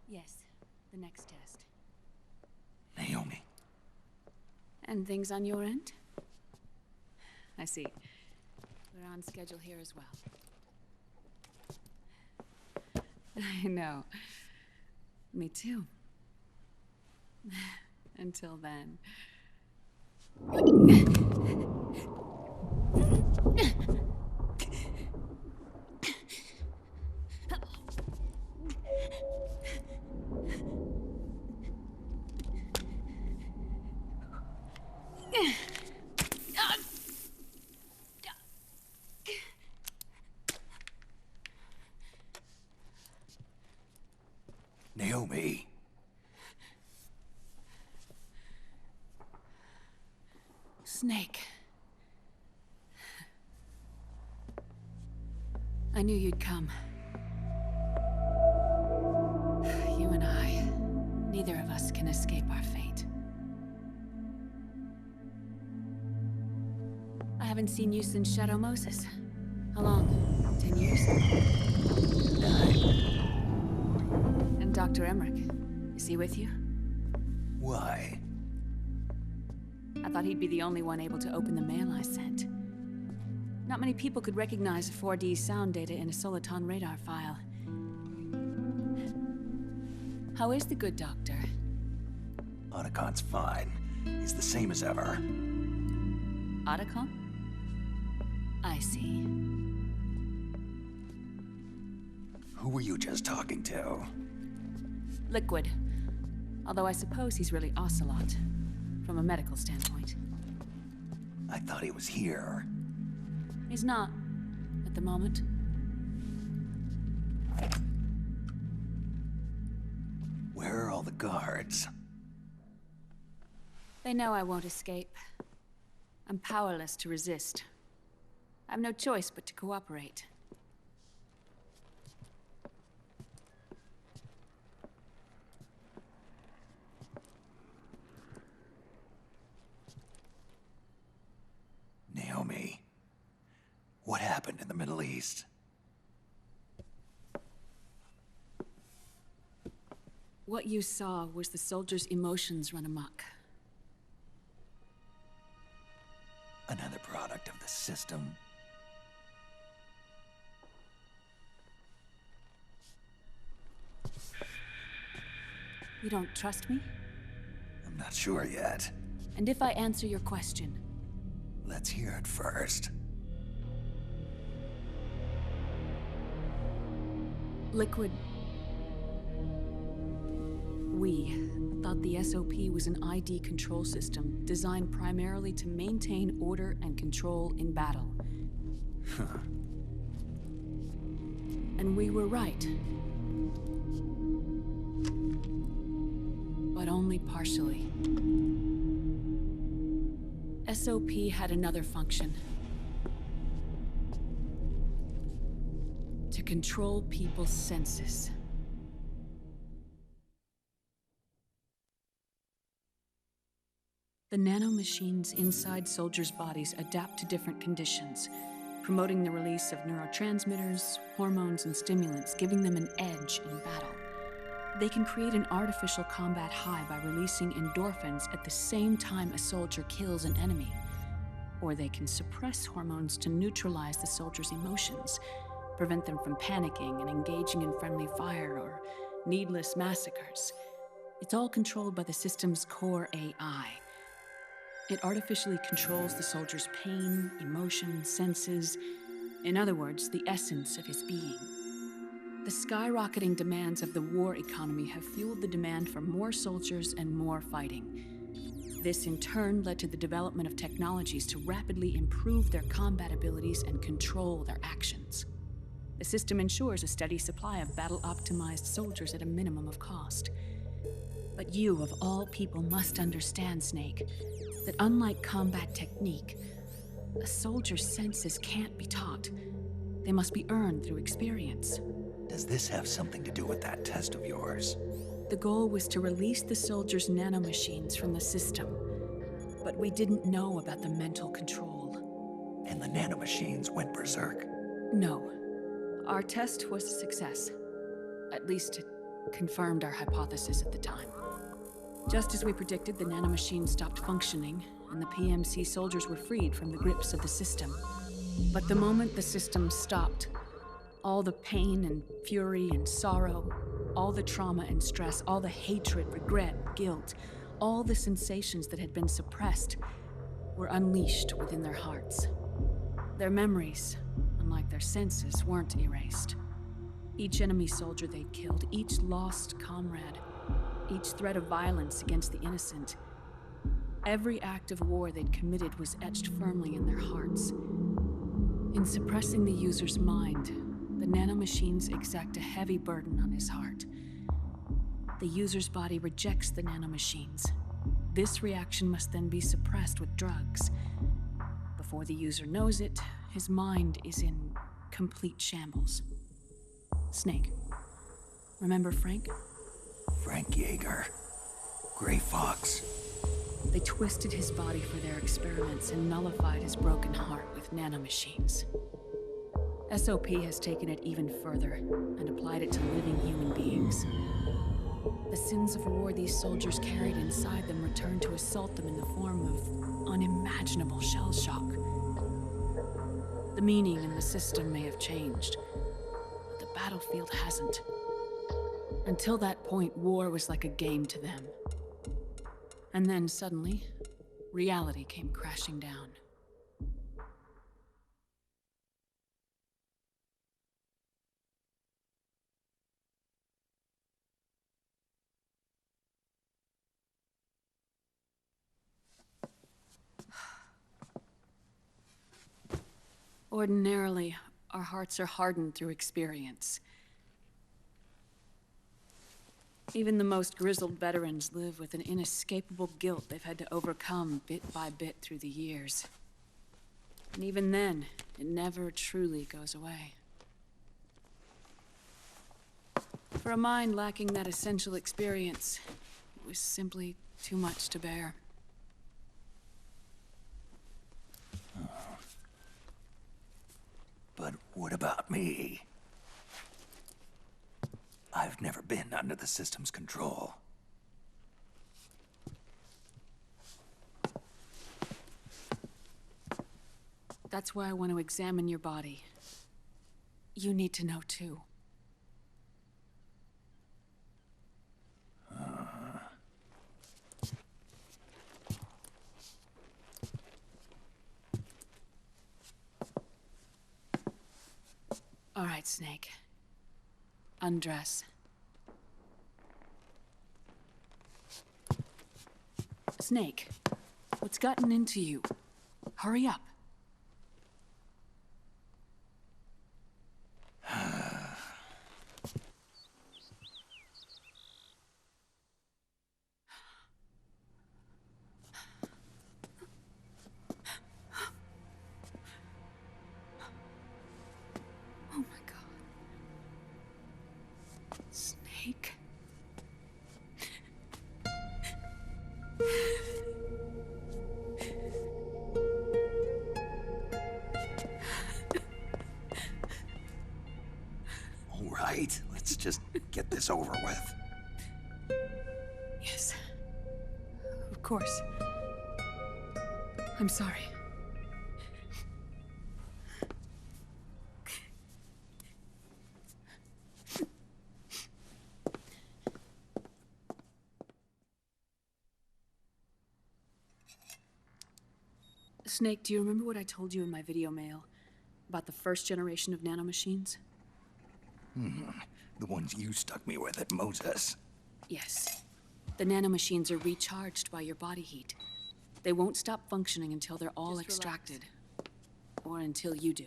Yes, the next test. Naomi. And things on your end? I see. We're on schedule here as well. I know. Me too. Until then. Naomi. Snake. I knew you'd come. You and I, neither of us can escape our fate. I haven't seen you since Shadow Moses. How long? 10 years? And Dr. Emmerich, is he with you? Why? I thought he'd be the only one able to open the mail I sent. Not many people could recognize 4D sound data in a soliton radar file. How is the good doctor? Otacon's fine. He's the same as ever. Otacon? I see. Who were you just talking to? Liquid. Although I suppose he's really Ocelot, from a medical standpoint. I thought he was here. He's not, at the moment. the guards? They know I won't escape. I'm powerless to resist. I have no choice but to cooperate. Naomi, what happened in the Middle East? What you saw was the soldiers' emotions run amok. Another product of the system. You don't trust me? I'm not sure yet. And if I answer your question? Let's hear it first. Liquid. We thought the SOP was an ID control system designed primarily to maintain order and control in battle. Huh. And we were right. But only partially. SOP had another function. To control people's senses. The nanomachines inside soldiers' bodies adapt to different conditions, promoting the release of neurotransmitters, hormones, and stimulants, giving them an edge in battle. They can create an artificial combat high by releasing endorphins at the same time a soldier kills an enemy. Or they can suppress hormones to neutralize the soldier's emotions, prevent them from panicking and engaging in friendly fire or needless massacres. It's all controlled by the system's core AI. It artificially controls the soldier's pain, emotion, senses, in other words, the essence of his being. The skyrocketing demands of the war economy have fueled the demand for more soldiers and more fighting. This in turn led to the development of technologies to rapidly improve their combat abilities and control their actions. The system ensures a steady supply of battle-optimized soldiers at a minimum of cost. But you, of all people, must understand, Snake, that unlike combat technique, a soldier's senses can't be taught. They must be earned through experience. Does this have something to do with that test of yours? The goal was to release the soldiers' nanomachines from the system, but we didn't know about the mental control. And the nanomachines went berserk? No. Our test was a success. At least it confirmed our hypothesis at the time. Just as we predicted, the nanomachines stopped functioning, and the PMC soldiers were freed from the grips of the system. But the moment the system stopped, all the pain and fury and sorrow, all the trauma and stress, all the hatred, regret, guilt, all the sensations that had been suppressed were unleashed within their hearts. Their memories, unlike their senses, weren't erased. Each enemy soldier they'd killed, each lost comrade, each threat of violence against the innocent, every act of war they'd committed was etched firmly in their hearts. In suppressing the user's mind, the nanomachines exact a heavy burden on his heart. The user's body rejects the nanomachines. This reaction must then be suppressed with drugs. Before the user knows it, his mind is in complete shambles. Snake. Remember Frank? Frank Yeager. Gray Fox. They twisted his body for their experiments and nullified his broken heart with nanomachines. SOP has taken it even further and applied it to living human beings. The sins of war these soldiers carried inside them returned to assault them in the form of unimaginable shell shock. The meaning in the system may have changed, but the battlefield hasn't. Until that point, war was like a game to them. And then suddenly, reality came crashing down. Ordinarily, our hearts are hardened through experience. Even the most grizzled veterans live with an inescapable guilt they've had to overcome bit by bit through the years. And even then, it never truly goes away. For a mind lacking that essential experience, it was simply too much to bear. But what about me? I've never been under the system's control. That's why I want to examine your body. You need to know too. All right, Snake. Undress. Snake, what's gotten into you? Hurry up. Oh my God. Snake. All right, let's just get this over with. Yes. Of course. I'm sorry. Snake, do you remember what I told you in my video mail about the first generation of nanomachines? The ones you stuck me with at Moses. Yes. The nanomachines are recharged by your body heat. They won't stop functioning until they're all extracted. Or until you do.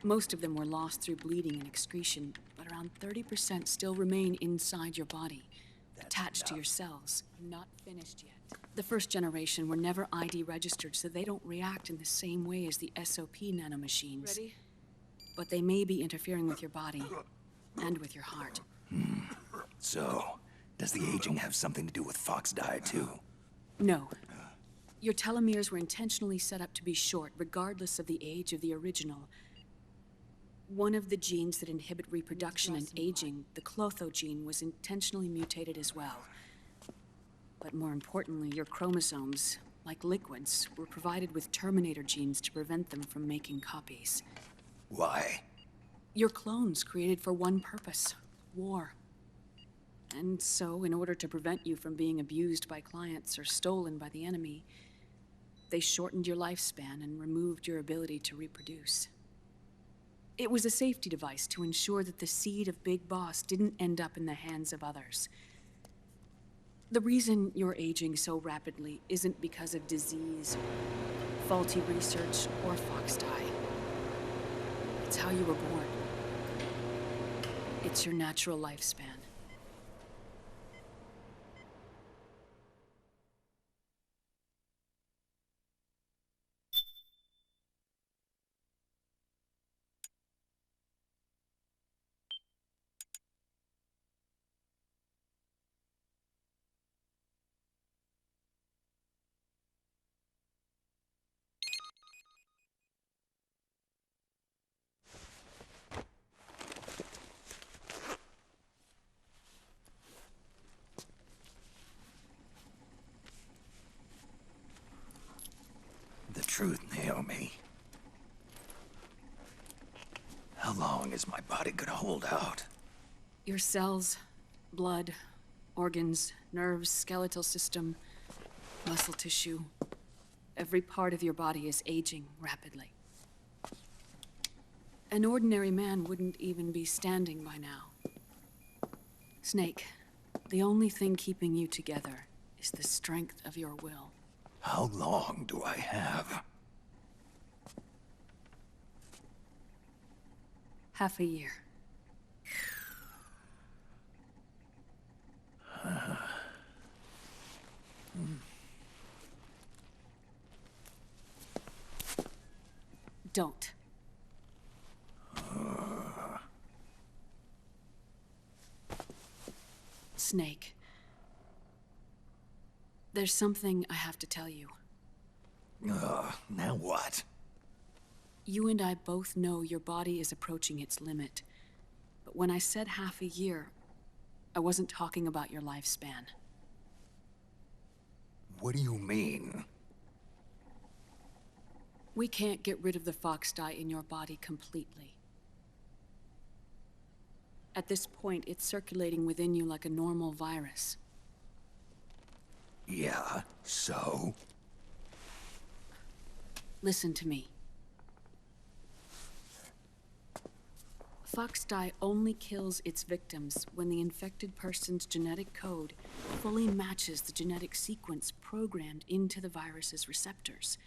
Most of them were lost through bleeding and excretion, but around 30% still remain inside your body, attached to your cells. Not finished yet. The first generation were never ID registered, so they don't react in the same way as the SOP nanomachines. Ready? But they may be interfering with your body and with your heart. So, does the aging have something to do with Fox die too? No. Your telomeres were intentionally set up to be short, regardless of the age of the original. One of the genes that inhibit reproduction and aging, the clotho gene, was intentionally mutated as well. But more importantly, your chromosomes, like liquids, were provided with terminator genes to prevent them from making copies. Why? Your clones created for one purpose: war. And so, in order to prevent you from being abused by clients or stolen by the enemy, they shortened your lifespan and removed your ability to reproduce. It was a safety device to ensure that the seed of Big Boss didn't end up in the hands of others. The reason you're aging so rapidly isn't because of disease, faulty research, or Fox die. It's how you were born. It's your natural lifespan. The truth, Naomi. How long is my body gonna hold out? Your cells, blood, organs, nerves, skeletal system, muscle tissue. Every part of your body is aging rapidly. An ordinary man wouldn't even be standing by now. Snake, the only thing keeping you together is the strength of your will. How long do I have? Half a year. Don't. Snake. There's something I have to tell you. Now what? You and I both know your body is approaching its limit. But when I said half a year, I wasn't talking about your lifespan. What do you mean? We can't get rid of the fox dye in your body completely. At this point, it's circulating within you like a normal virus. Yeah, so? Listen to me. Fox dye only kills its victims when the infected person's genetic code fully matches the genetic sequence programmed into the virus's receptors.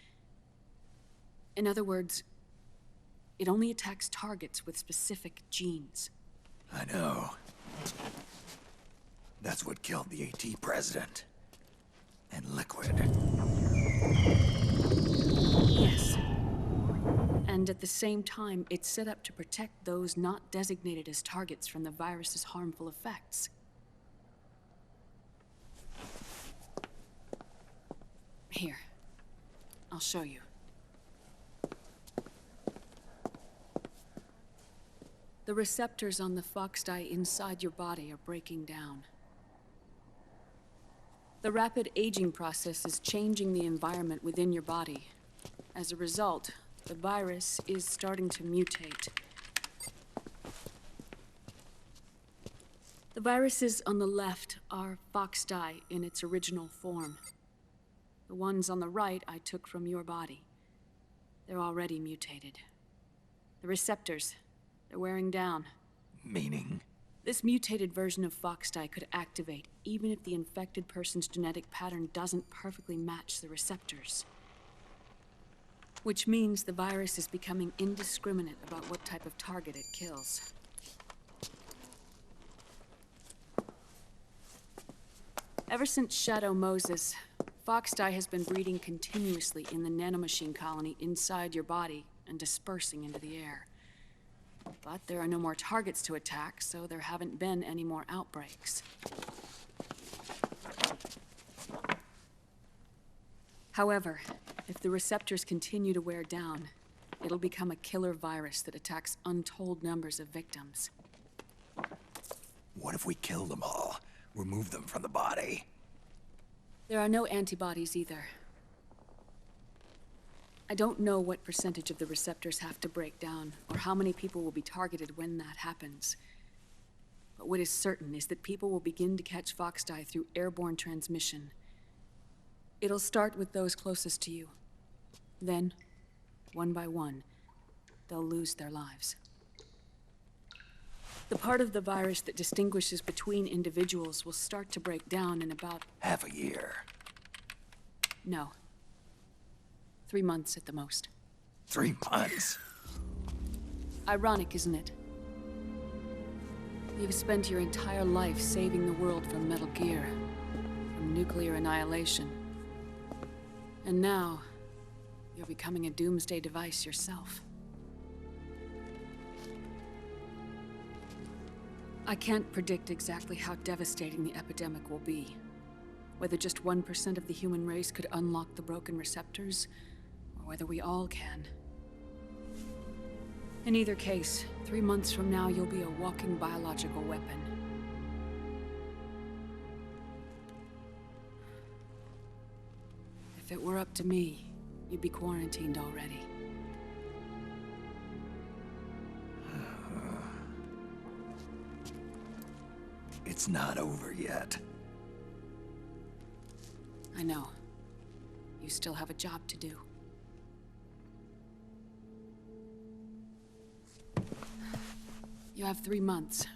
In other words, it only attacks targets with specific genes. I know. That's what killed the AT president. And Liquid. Yes. And at the same time, it's set up to protect those not designated as targets from the virus's harmful effects. Here. I'll show you. The receptors on the fox dye inside your body are breaking down. The rapid aging process is changing the environment within your body. As a result, the virus is starting to mutate. The viruses on the left are fox dye in its original form. The ones on the right I took from your body. They're already mutated. The receptors, they're wearing down. Meaning? This mutated version of fox dye could activate even if the infected person's genetic pattern doesn't perfectly match the receptors. Which means the virus is becoming indiscriminate about what type of target it kills. Ever since Shadow Moses, fox dye has been breeding continuously in the nanomachine colony inside your body and dispersing into the air. But there are no more targets to attack, so there haven't been any more outbreaks. However, if the receptors continue to wear down, it'll become a killer virus that attacks untold numbers of victims. What if we kill them all? Remove them from the body? There are no antibodies either. I don't know what percentage of the receptors have to break down, or how many people will be targeted when that happens. But what is certain is that people will begin to catch fox dye through airborne transmission. It'll start with those closest to you. Then, one by one, they'll lose their lives. The part of the virus that distinguishes between individuals will start to break down in about... half a year. No. 3 months at the most. 3 months? Ironic, isn't it? You've spent your entire life saving the world from Metal Gear, from nuclear annihilation. And now, you're becoming a doomsday device yourself. I can't predict exactly how devastating the epidemic will be. Whether just 1% of the human race could unlock the broken receptors, or whether we all can. In either case, 3 months from now, you'll be a walking biological weapon. If it were up to me, you'd be quarantined already. It's not over yet. I know. You still have a job to do. You have 3 months.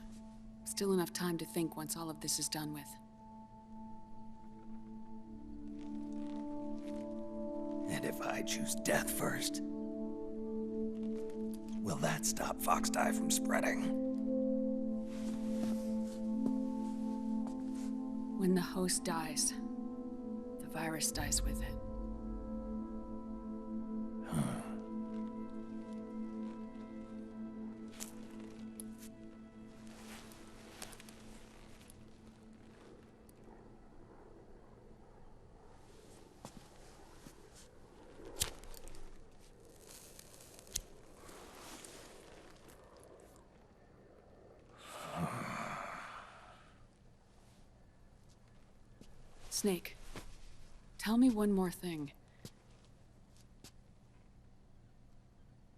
Still enough time to think once all of this is done with. And if I choose death first, will that stop fox dye from spreading? When the host dies, the virus dies with it. Snake, tell me one more thing.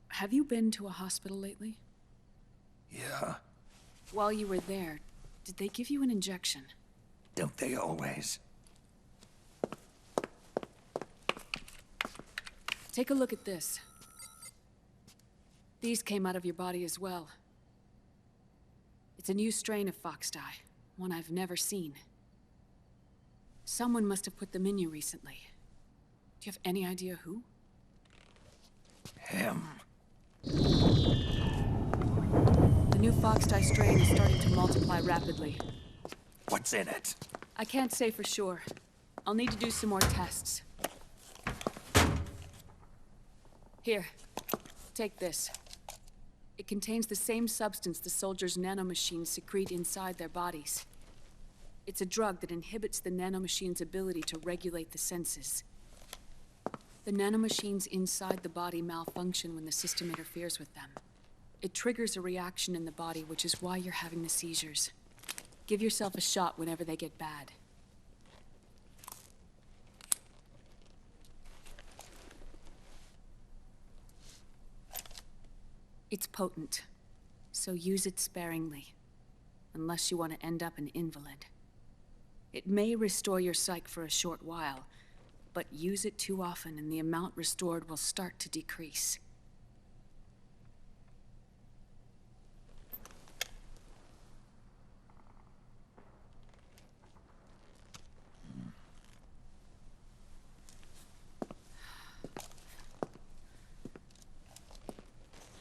Have you been to a hospital lately? Yeah, While you were there, did they give you an injection? don't they always? Take a look at this. These came out of your body as well. It's a new strain of fox dye, one I've never seen. Someone must have put them in you recently. Do you have any idea who? Him. The new fox dye strain is starting to multiply rapidly. What's in it? I can't say for sure. I'll need to do some more tests. Here, take this. It contains the same substance the soldiers' nanomachines secrete inside their bodies. It's a drug that inhibits the nanomachine's ability to regulate the senses. The nanomachines inside the body malfunction when the system interferes with them. It triggers a reaction in the body, which is why you're having the seizures. Give yourself a shot whenever they get bad. It's potent, so use it sparingly, unless you want to end up an invalid. It may restore your psyche for a short while, but use it too often and the amount restored will start to decrease.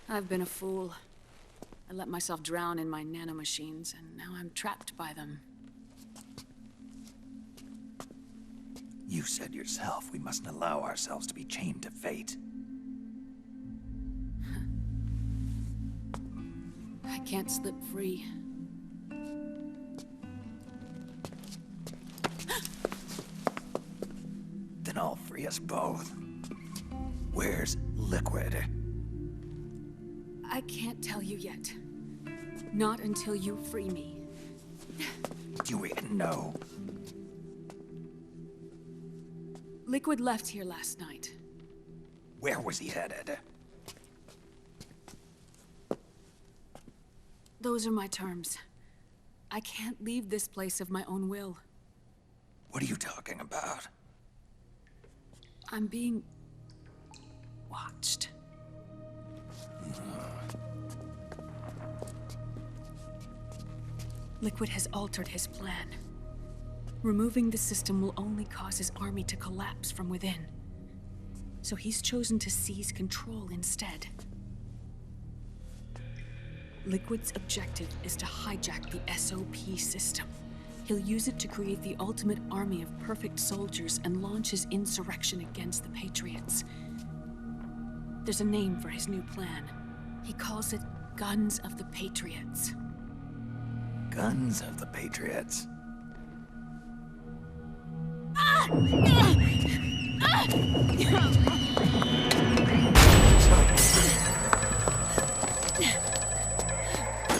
I've been a fool. I let myself drown in my nanomachines, and now I'm trapped by them. You said yourself we mustn't allow ourselves to be chained to fate. I can't slip free. Then I'll free us both. Where's Liquid? I can't tell you yet. Not until you free me. Do we know? Liquid left here last night. Where was he headed? Those are my terms. I can't leave this place of my own will. What are you talking about? I'm being watched. Liquid has altered his plan. Removing the system will only cause his army to collapse from within. So he's chosen to seize control instead. Liquid's objective is to hijack the SOP system. He'll use it to create the ultimate army of perfect soldiers and launch his insurrection against the Patriots. There's a name for his new plan. He calls it Guns of the Patriots. Guns of the Patriots?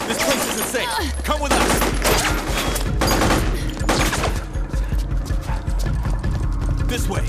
This place isn't safe. Come with us. This way.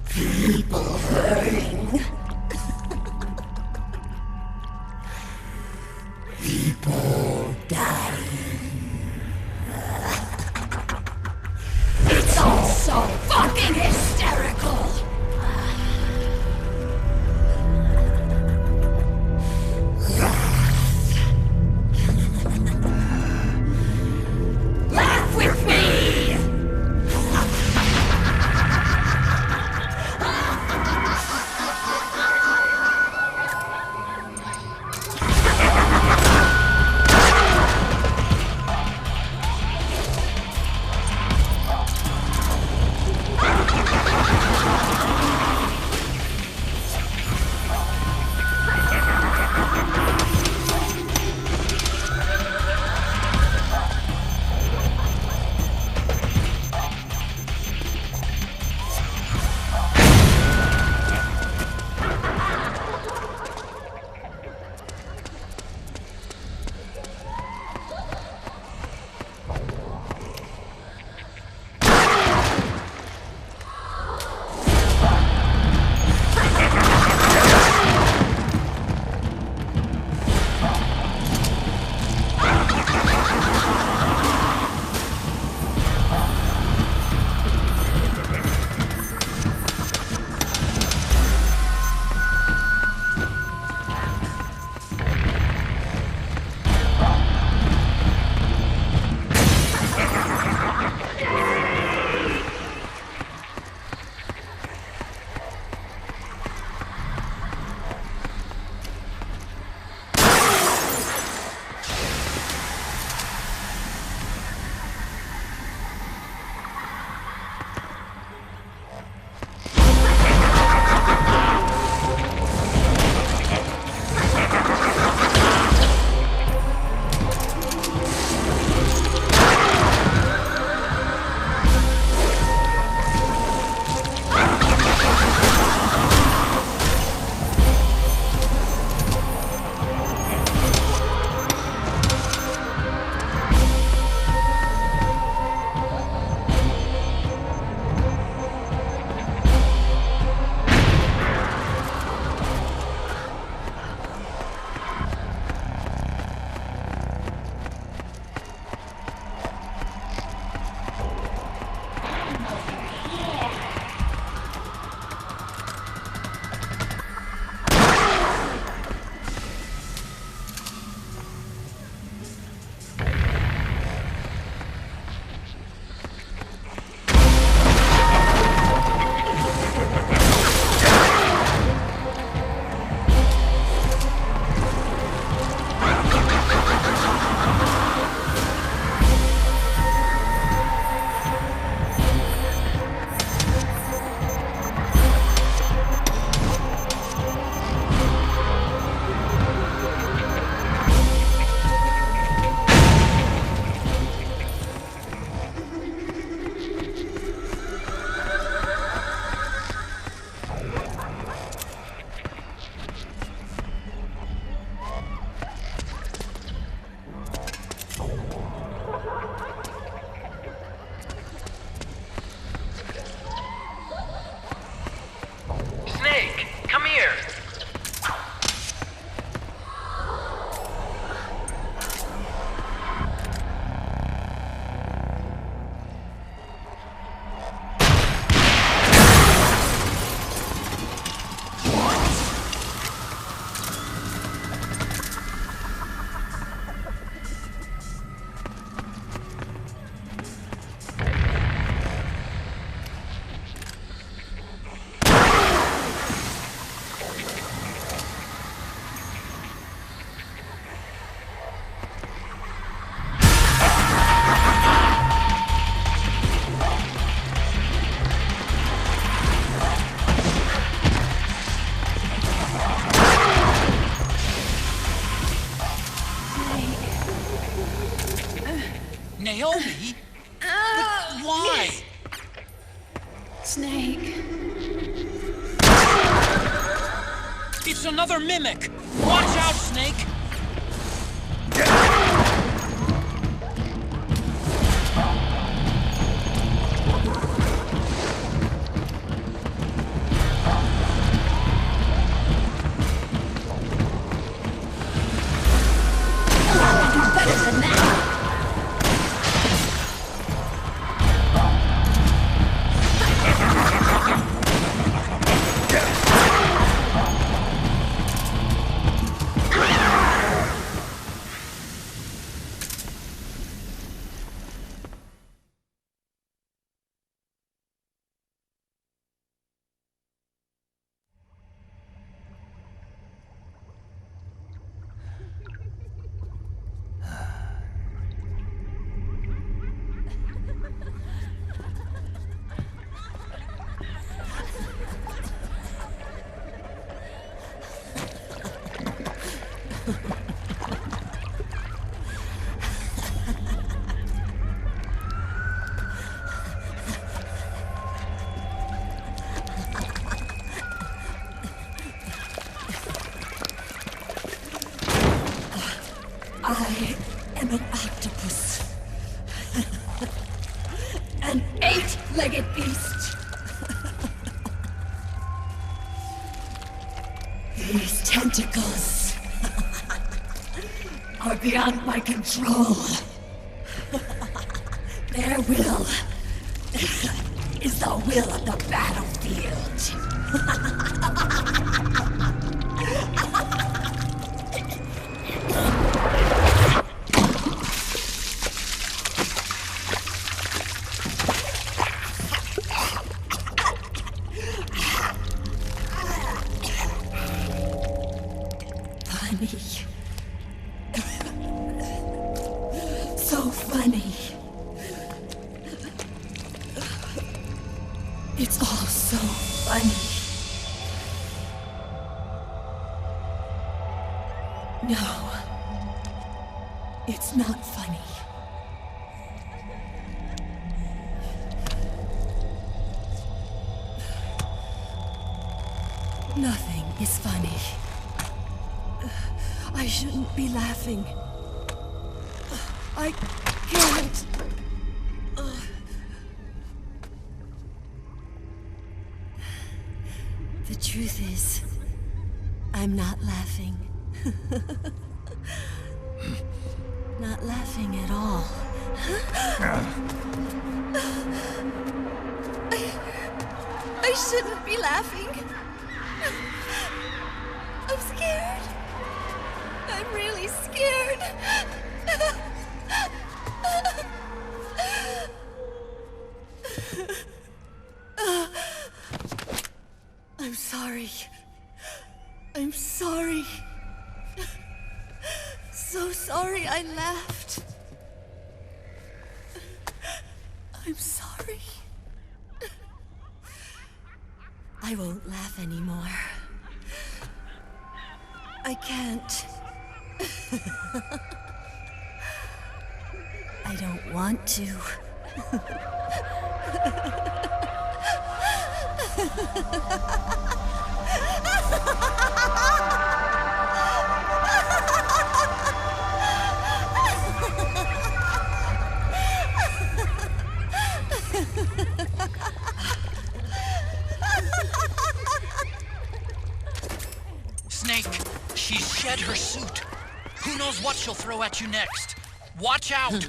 People hurting. People dying. It's all so fucking hysterical. Laugh with me! Naomi? But why? Snake. It's another mimic! Watch out, Snake! These tentacles are beyond my control. Their will is the will of the battlefield. Funny. So funny. It's all so funny. No. It's not funny. Nothing is funny. I shouldn't be laughing. I can't. The truth is, I'm not laughing. Not laughing at all. I shouldn't be laughing. I'm scared. I'm really scared. I'm sorry. I'm sorry. So sorry I laughed. I'm sorry. I won't laugh anymore. I can't. I don't want to. Snake, she's shed her suit. Who knows what she'll throw at you next? Watch out!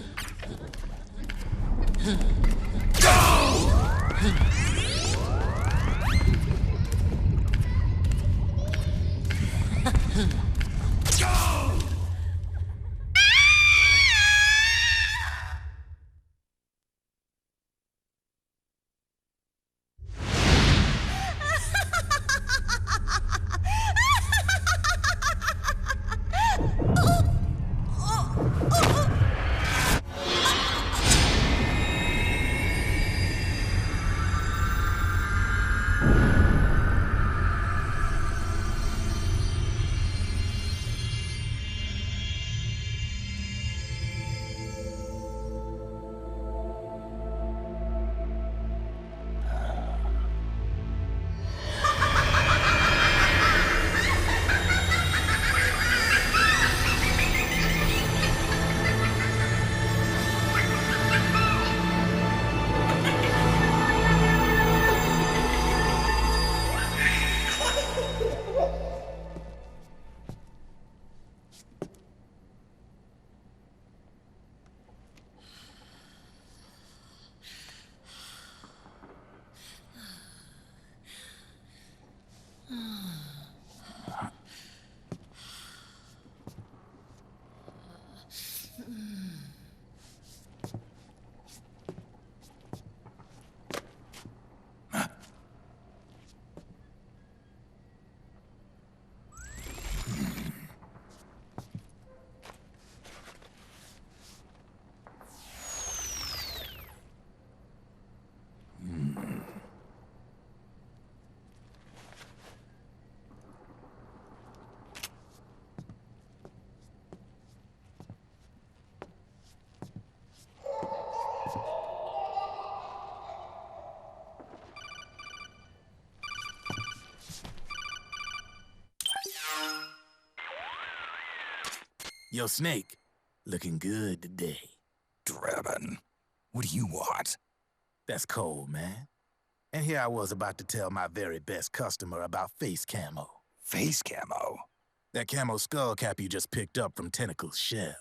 Yo, Snake, looking good today. Drebin, what do you want? That's cold, man. And here I was about to tell my very best customer about face camo. Face camo? That camo skull cap you just picked up from Tentacle's shell.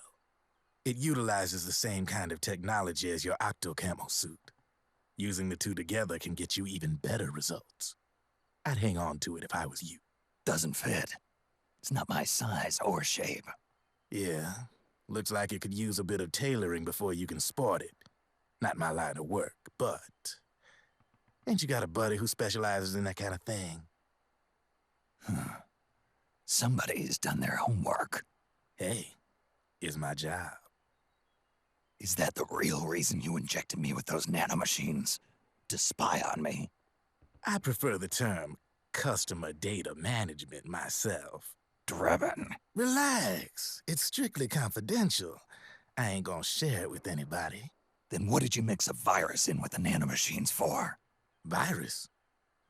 It utilizes the same kind of technology as your octo-camo suit. Using the two together can get you even better results. I'd hang on to it if I was you. Doesn't fit. It's not my size or shape. Yeah, looks like it could use a bit of tailoring before you can sport it. Not my line of work, but... ain't you got a buddy who specializes in that kind of thing? Somebody's done their homework. Hey, it's my job. Is that the real reason you injected me with those nanomachines? To spy on me? I prefer the term customer data management myself. Drebin. Relax. It's strictly confidential. I ain't gonna share it with anybody. Then what did you mix a virus in with the nanomachines for? Virus?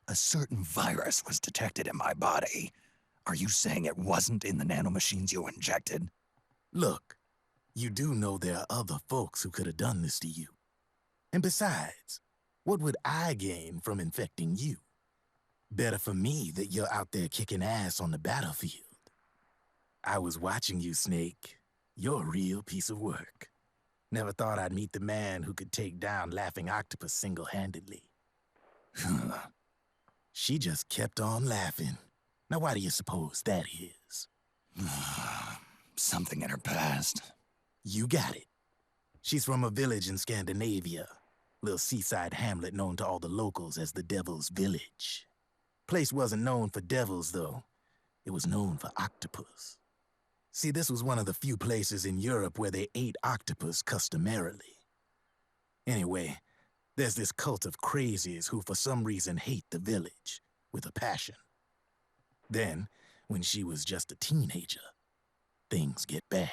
A certain virus was detected in my body. Are you saying it wasn't in the nanomachines you injected? Look, you do know there are other folks who could have done this to you. And besides, what would I gain from infecting you? Better for me that you're out there kicking ass on the battlefield. I was watching you, Snake. You're a real piece of work. Never thought I'd meet the man who could take down Laughing Octopus single-handedly. She just kept on laughing. Now why do you suppose that is? Something in her past. You got it. She's from a village in Scandinavia. Little seaside hamlet known to all the locals as the Devil's Village. Place wasn't known for devils, though. It was known for octopus. See, this was one of the few places in Europe where they ate octopus customarily. Anyway, there's this cult of crazies who for some reason hate the village with a passion. Then, when she was just a teenager, things get bad.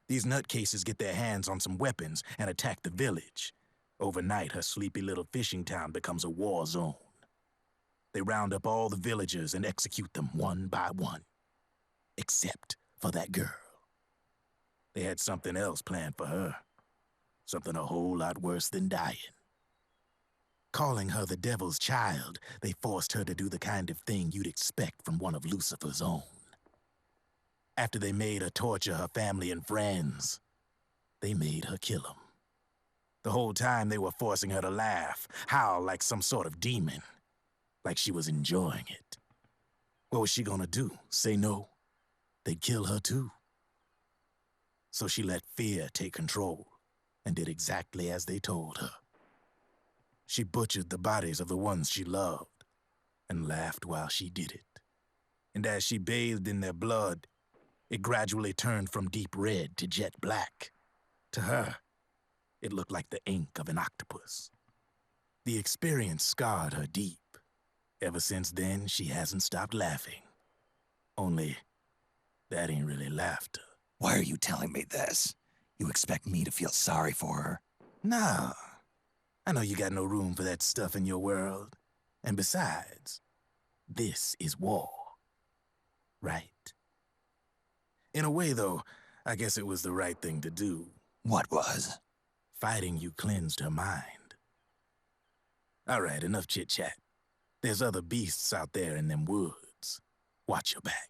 These nutcases get their hands on some weapons and attack the village. Overnight, her sleepy little fishing town becomes a war zone. They round up all the villagers and execute them one by one. Except for that girl. They had something else planned for her. Something a whole lot worse than dying. Calling her the Devil's Child, they forced her to do the kind of thing you'd expect from one of Lucifer's own. After they made her torture her family and friends, they made her kill them. The whole time they were forcing her to laugh, howl like some sort of demon. Like she was enjoying it. What was she gonna do? Say no? They'd kill her too. So she let fear take control and did exactly as they told her. She butchered the bodies of the ones she loved and laughed while she did it. And as she bathed in their blood, it gradually turned from deep red to jet black. To her, it looked like the ink of an octopus. The experience scarred her deep. Ever since then, she hasn't stopped laughing. Only, that ain't really laughter. Why are you telling me this? You expect me to feel sorry for her? Nah. I know you got no room for that stuff in your world. And besides, this is war. Right? In a way, though, I guess it was the right thing to do. What was? Fighting you cleansed her mind. All right, enough chit-chat. There's other beasts out there in them woods. Watch your back.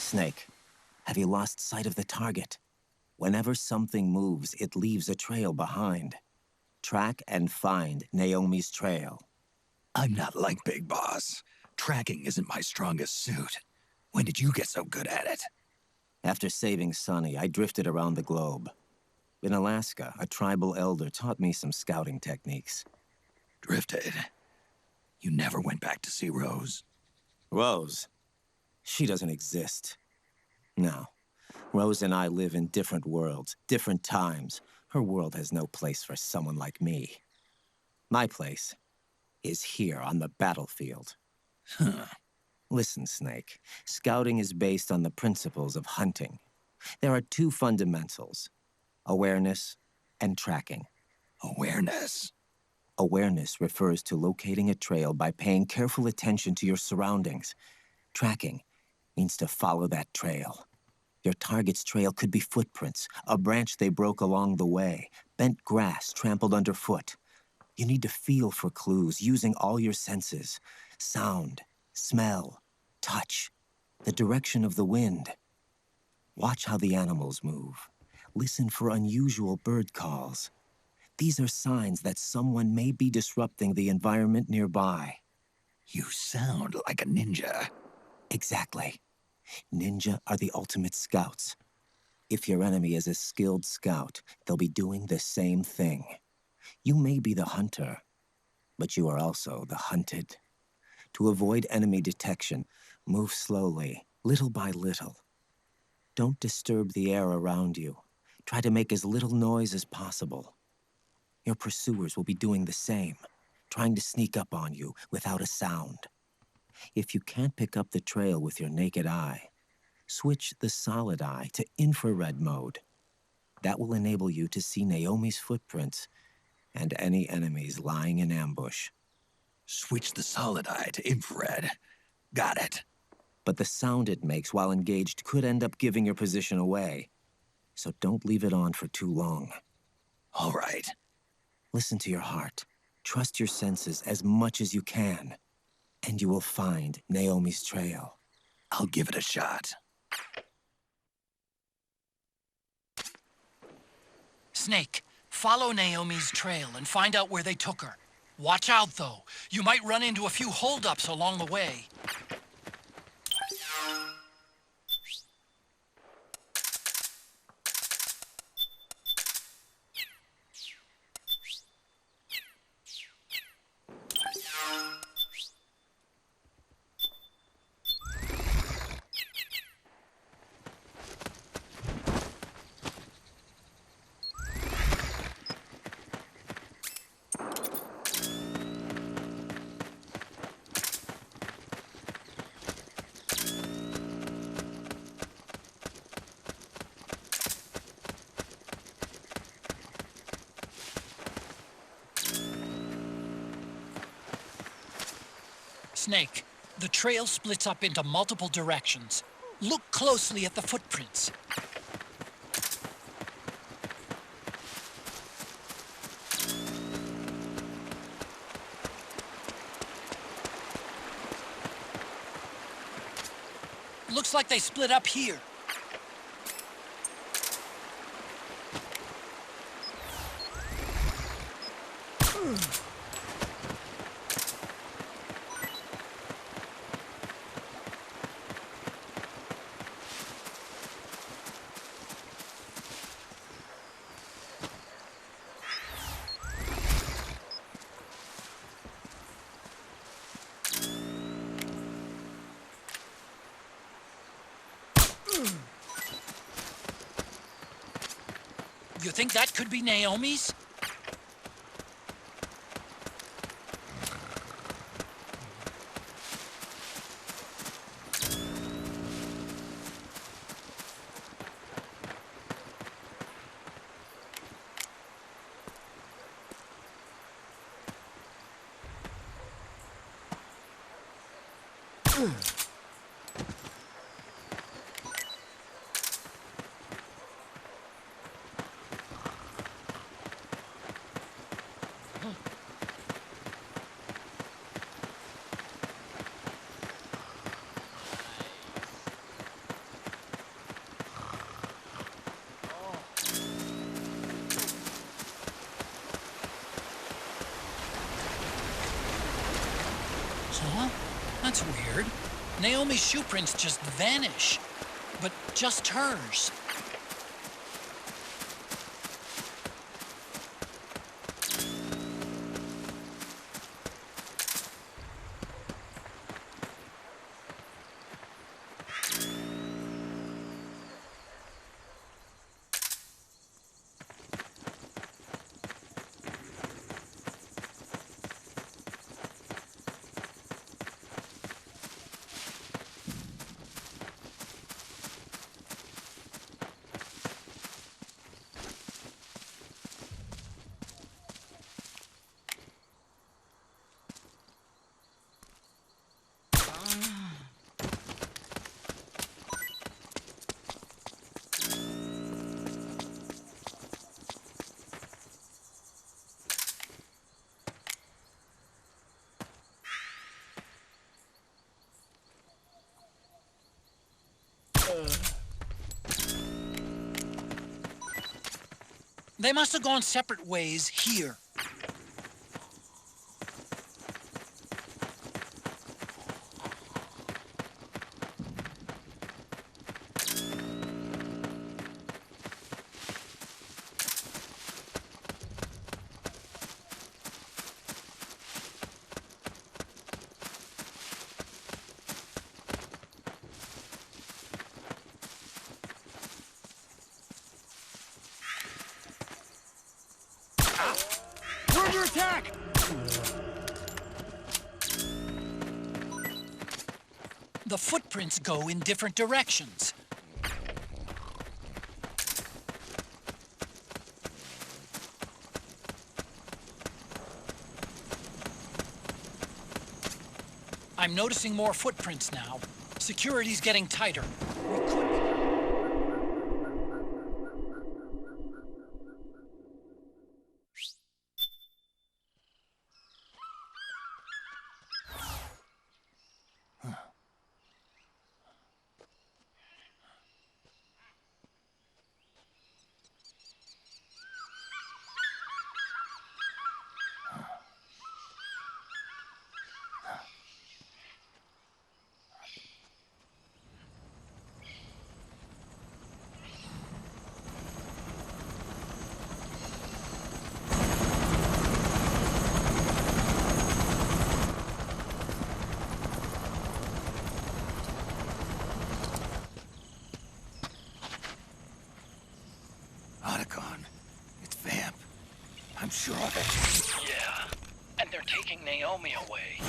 Snake, have you lost sight of the target? Whenever something moves, it leaves a trail behind. Track and find Naomi's trail. I'm not like Big Boss. Tracking isn't my strongest suit. When did you get so good at it? After saving Sonny, I drifted around the globe. In Alaska, a tribal elder taught me some scouting techniques. Drifted? You never went back to see Rose? Rose? She doesn't exist. No. Rose and I live in different worlds, different times. Her world has no place for someone like me. My place is here on the battlefield. Huh. Listen, Snake. Scouting is based on the principles of hunting. There are two fundamentals: awareness and tracking. Awareness? Awareness refers to locating a trail by paying careful attention to your surroundings. Tracking means to follow that trail. Your target's trail could be footprints, a branch they broke along the way, bent grass trampled underfoot. You need to feel for clues using all your senses: sound, smell, touch, the direction of the wind. Watch how the animals move. Listen for unusual bird calls. These are signs that someone may be disrupting the environment nearby. You sound like a ninja. Exactly. Ninja are the ultimate scouts. If your enemy is a skilled scout, they'll be doing the same thing. You may be the hunter, but you are also the hunted. To avoid enemy detection, move slowly, little by little. Don't disturb the air around you. Try to make as little noise as possible. Your pursuers will be doing the same, trying to sneak up on you without a sound. If you can't pick up the trail with your naked eye, switch the solid eye to infrared mode. That will enable you to see Naomi's footprints and any enemies lying in ambush. Switch the solid eye to infrared. Got it. But the sound it makes while engaged could end up giving your position away. So don't leave it on for too long. All right. Listen to your heart. Trust your senses as much as you can. And you will find Naomi's trail. I'll give it a shot. Snake, follow Naomi's trail and find out where they took her. Watch out, though. You might run into a few holdups along the way. Snake, the trail splits up into multiple directions. Look closely at the footprints. Looks like they split up here. You think that could be Naomi's? That's weird. Naomi's shoe prints just vanish. But just hers. They must have gone separate ways here. We're under attack! The footprints go in different directions. I'm noticing more footprints now. Security's getting tighter. We could... I'm sure of it. Yeah, and they're taking Naomi away.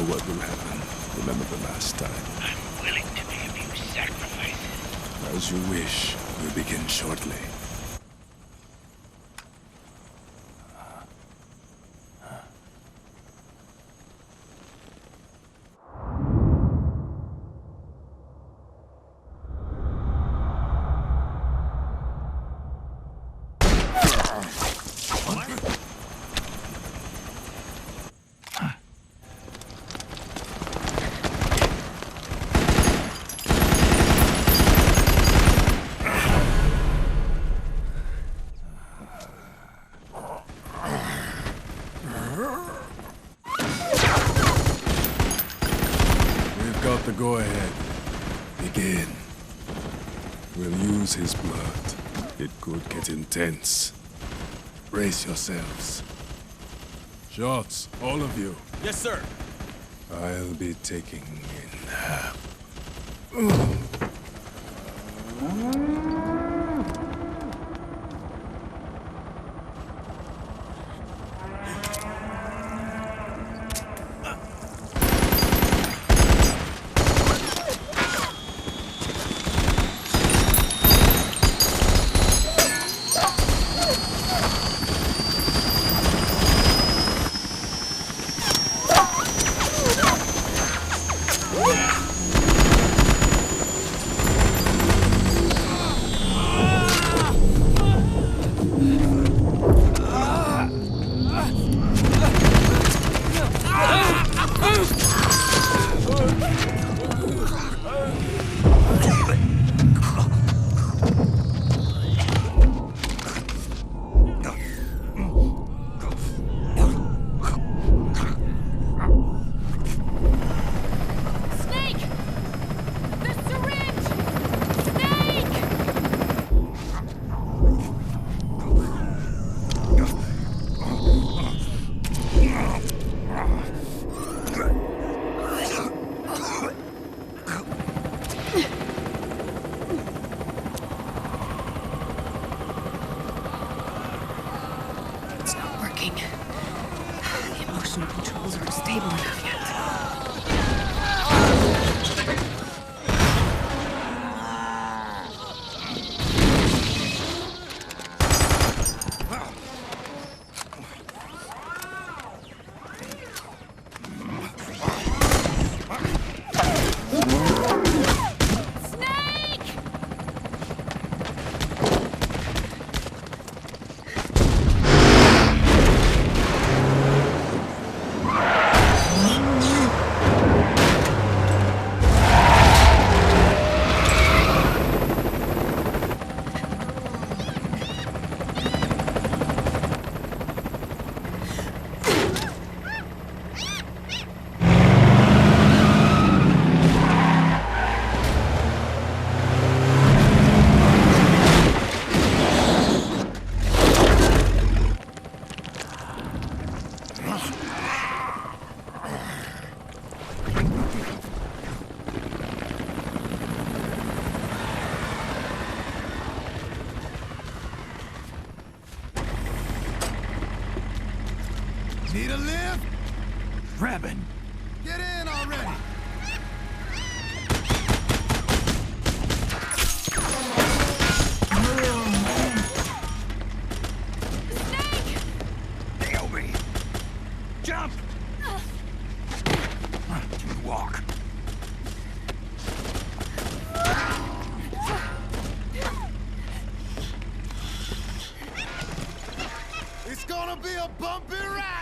What will happen? Remember the last time. I'm willing to make a few sacrifices. As you wish. We'll begin shortly. Go ahead. Begin. We'll use his blood. It could get intense. Brace yourselves. Shots, all of you. Yes, sir. I'll be taking in... Woo! working. The emotional controls aren't stable enough yet. Need a lift? Grabbing. Get in already! Naomi! Jump! Walk. It's gonna be a bumpy ride!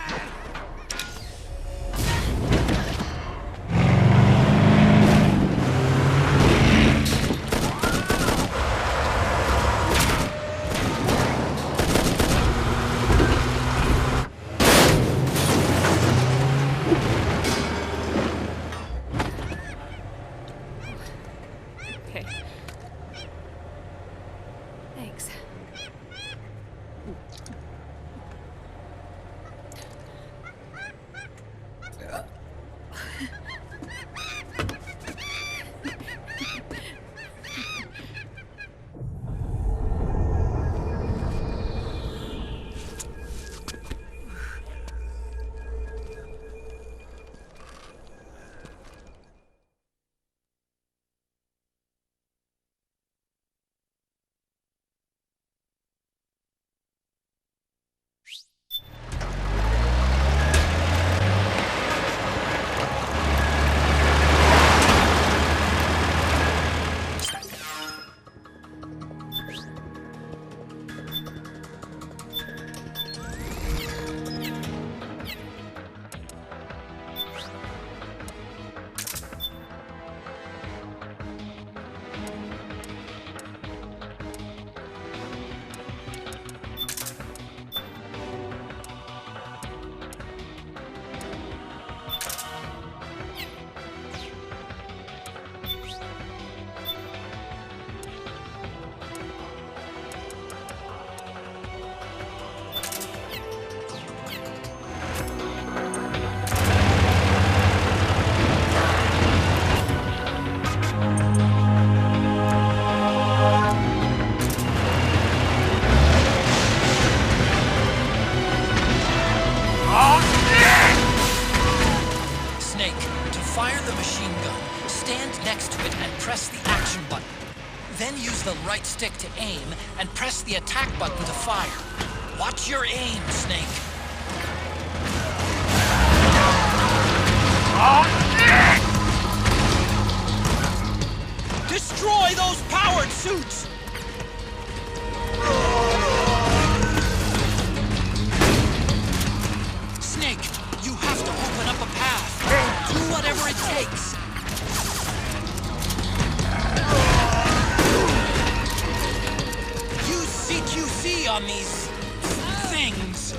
Okay. Thanks. Snake, to fire the machine gun, stand next to it and press the action button. Then use the right stick to aim and press the attack button to fire. Watch your aim, Snake. Destroy those powered suits! Snake, you have to open up a path. Do whatever it takes. Use CQC on these things.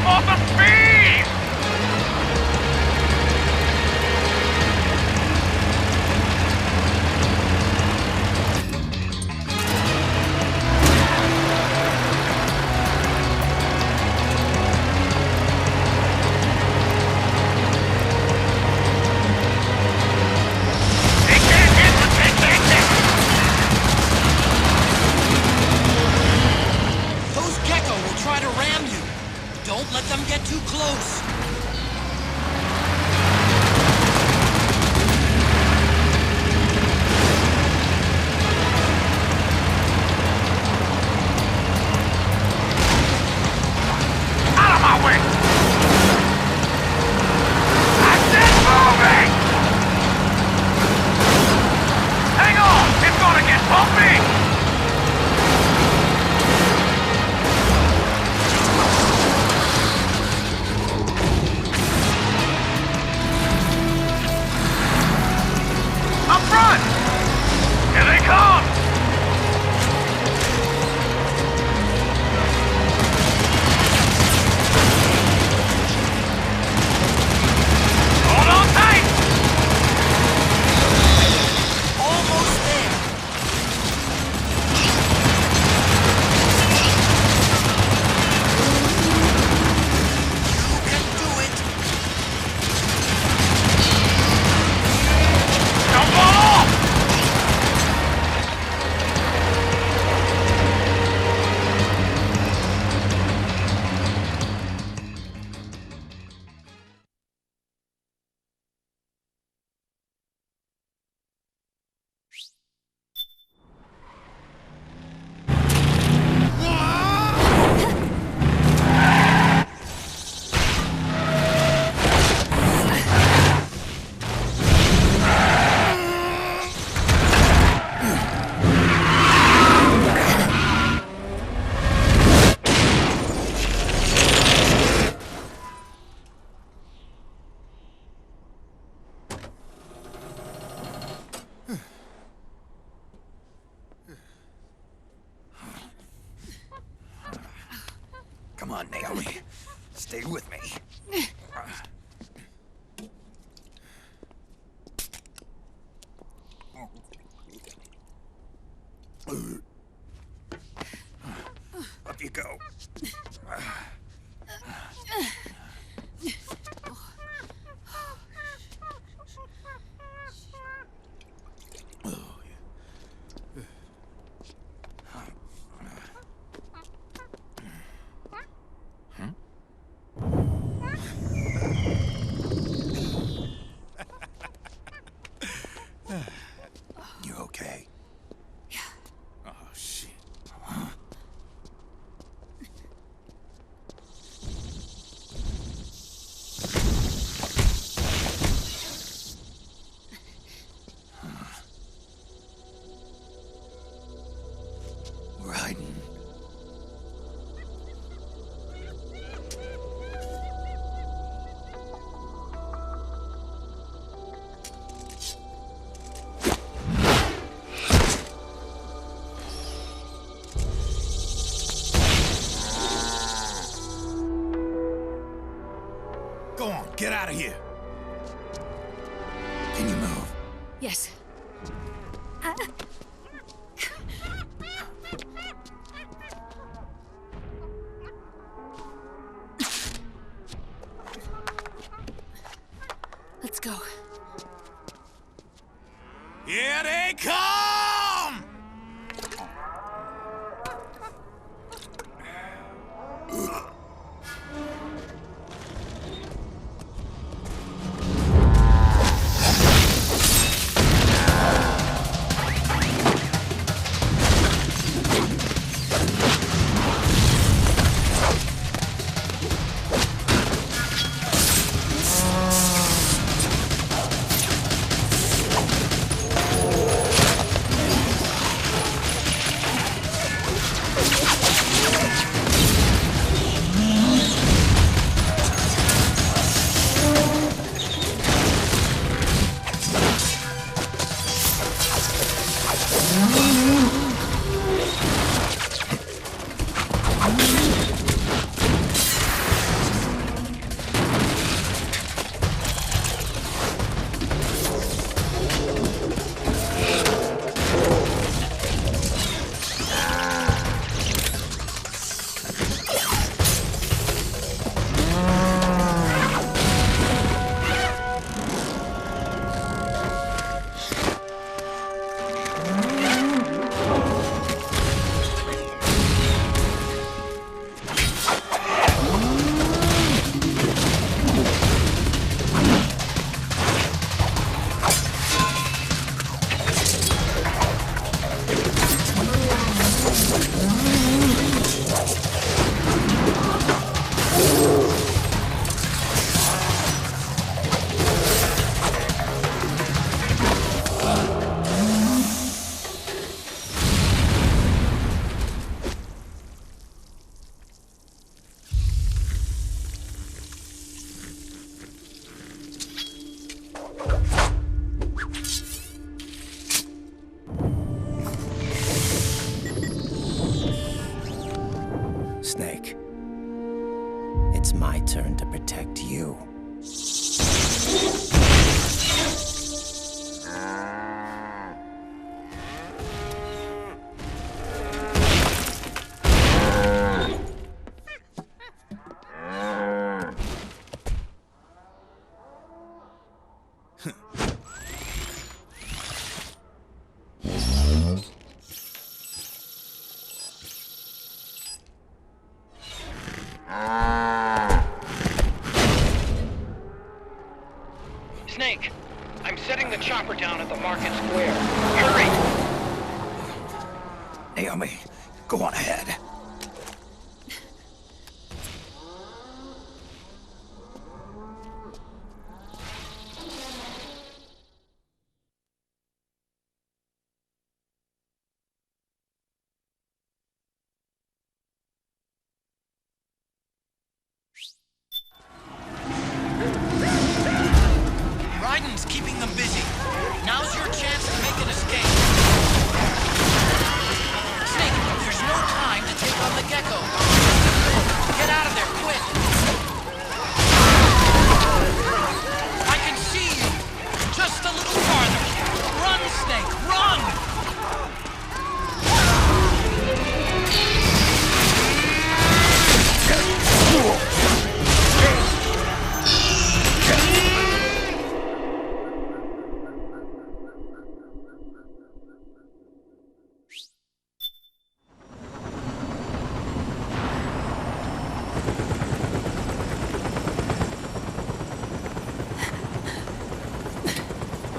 for some speed! Those Gecko will try to ram you. Don't let them get too close. Out of my way! I said moving! Hang on! It's gonna get bumpy! Up front! Here they come! Hold on tight! Almost there. You can do it. Don't fall off! Come on, Naomi. Stay with me. Up you go. You okay? Oh, shit. We're hiding. Go on, get out of here. Can you move? Yes. Let's go. Here they come! Snake. It's my turn to protect you. Snake, I'm setting the chopper down at the market square. Hurry! Naomi, go on ahead. Raiden's keeping them busy. Now's your chance to make an escape. Snake, there's no time to take on the gecko. Get out of there, quick! I can see you! Just a little farther! Run, Snake, run!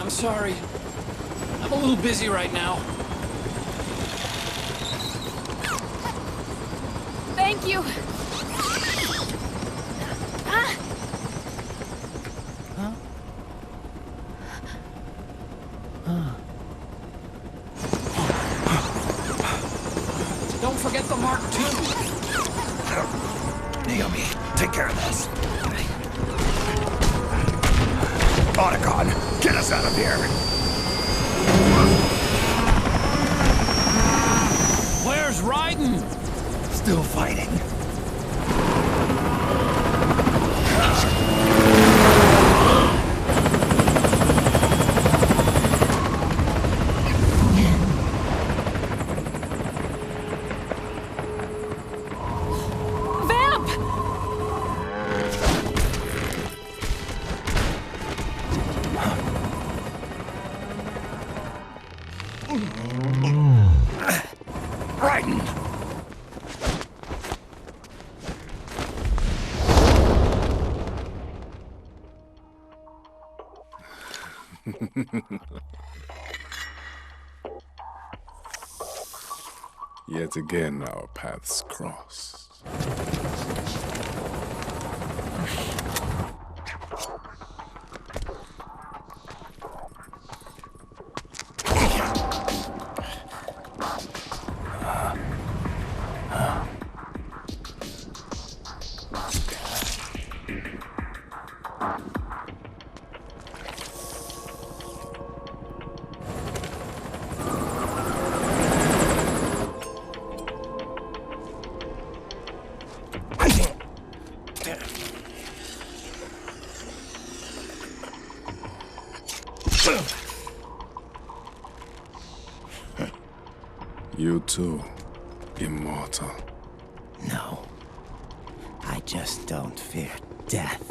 I'm sorry. I'm a little busy right now. Thank you. Ah! Huh? Huh. Don't forget the Mark II. Naomi, take care of this. Otacon, get us out of here. Where's Raiden? Still fighting. Raiden! Yet again our paths cross. You too, immortal. No. I just don't fear death.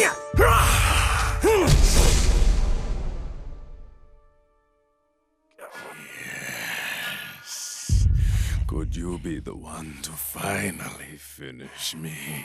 Yes. Could you be the one to finally finish me?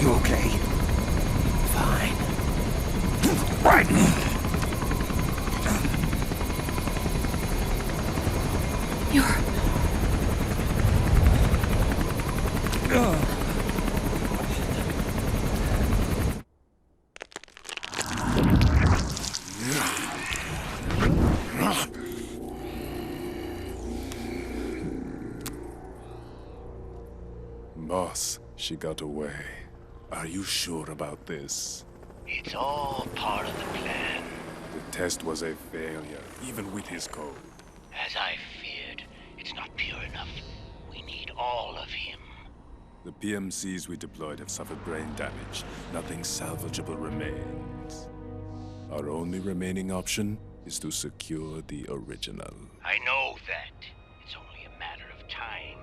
You okay? Fine. Right. Boss, she got away. Are you sure about this? It's all part of the plan. The test was a failure, even with his code. As I feared, it's not pure enough. We need all of him. The PMCs we deployed have suffered brain damage. Nothing salvageable remains. Our only remaining option is to secure the original. I know that. It's only a matter of time.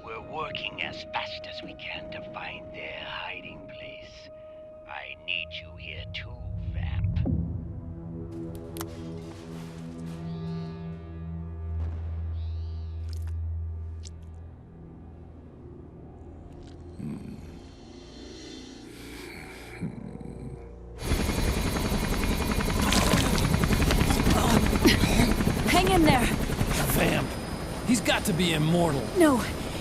We're working as fast as we can to find their hiding place. I need you here too, Vamp. Hang in there. Vamp. He's got to be immortal. No,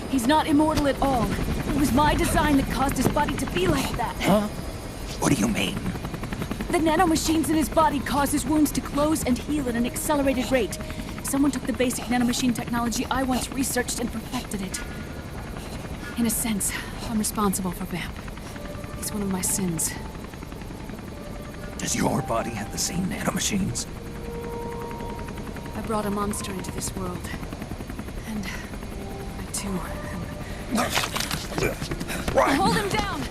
he's not immortal at all. It was my design that caused his body to be like that. Huh? What do you mean? The nanomachines in his body cause his wounds to close and heal at an accelerated rate. Someone took the basic nanomachine technology I once researched and perfected it. In a sense, I'm responsible for Vamp. It's one of my sins. Does your body have the same nanomachines? I brought a monster into this world. And I too am... Right. Hold him down!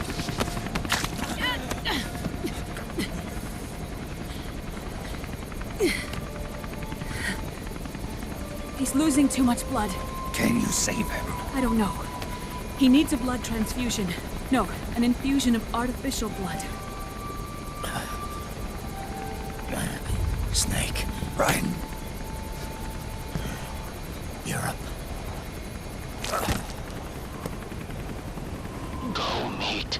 He's losing too much blood. Can you save him? I don't know. He needs a blood transfusion. No, an infusion of artificial blood. Snake. Ryan. Europe. Go meet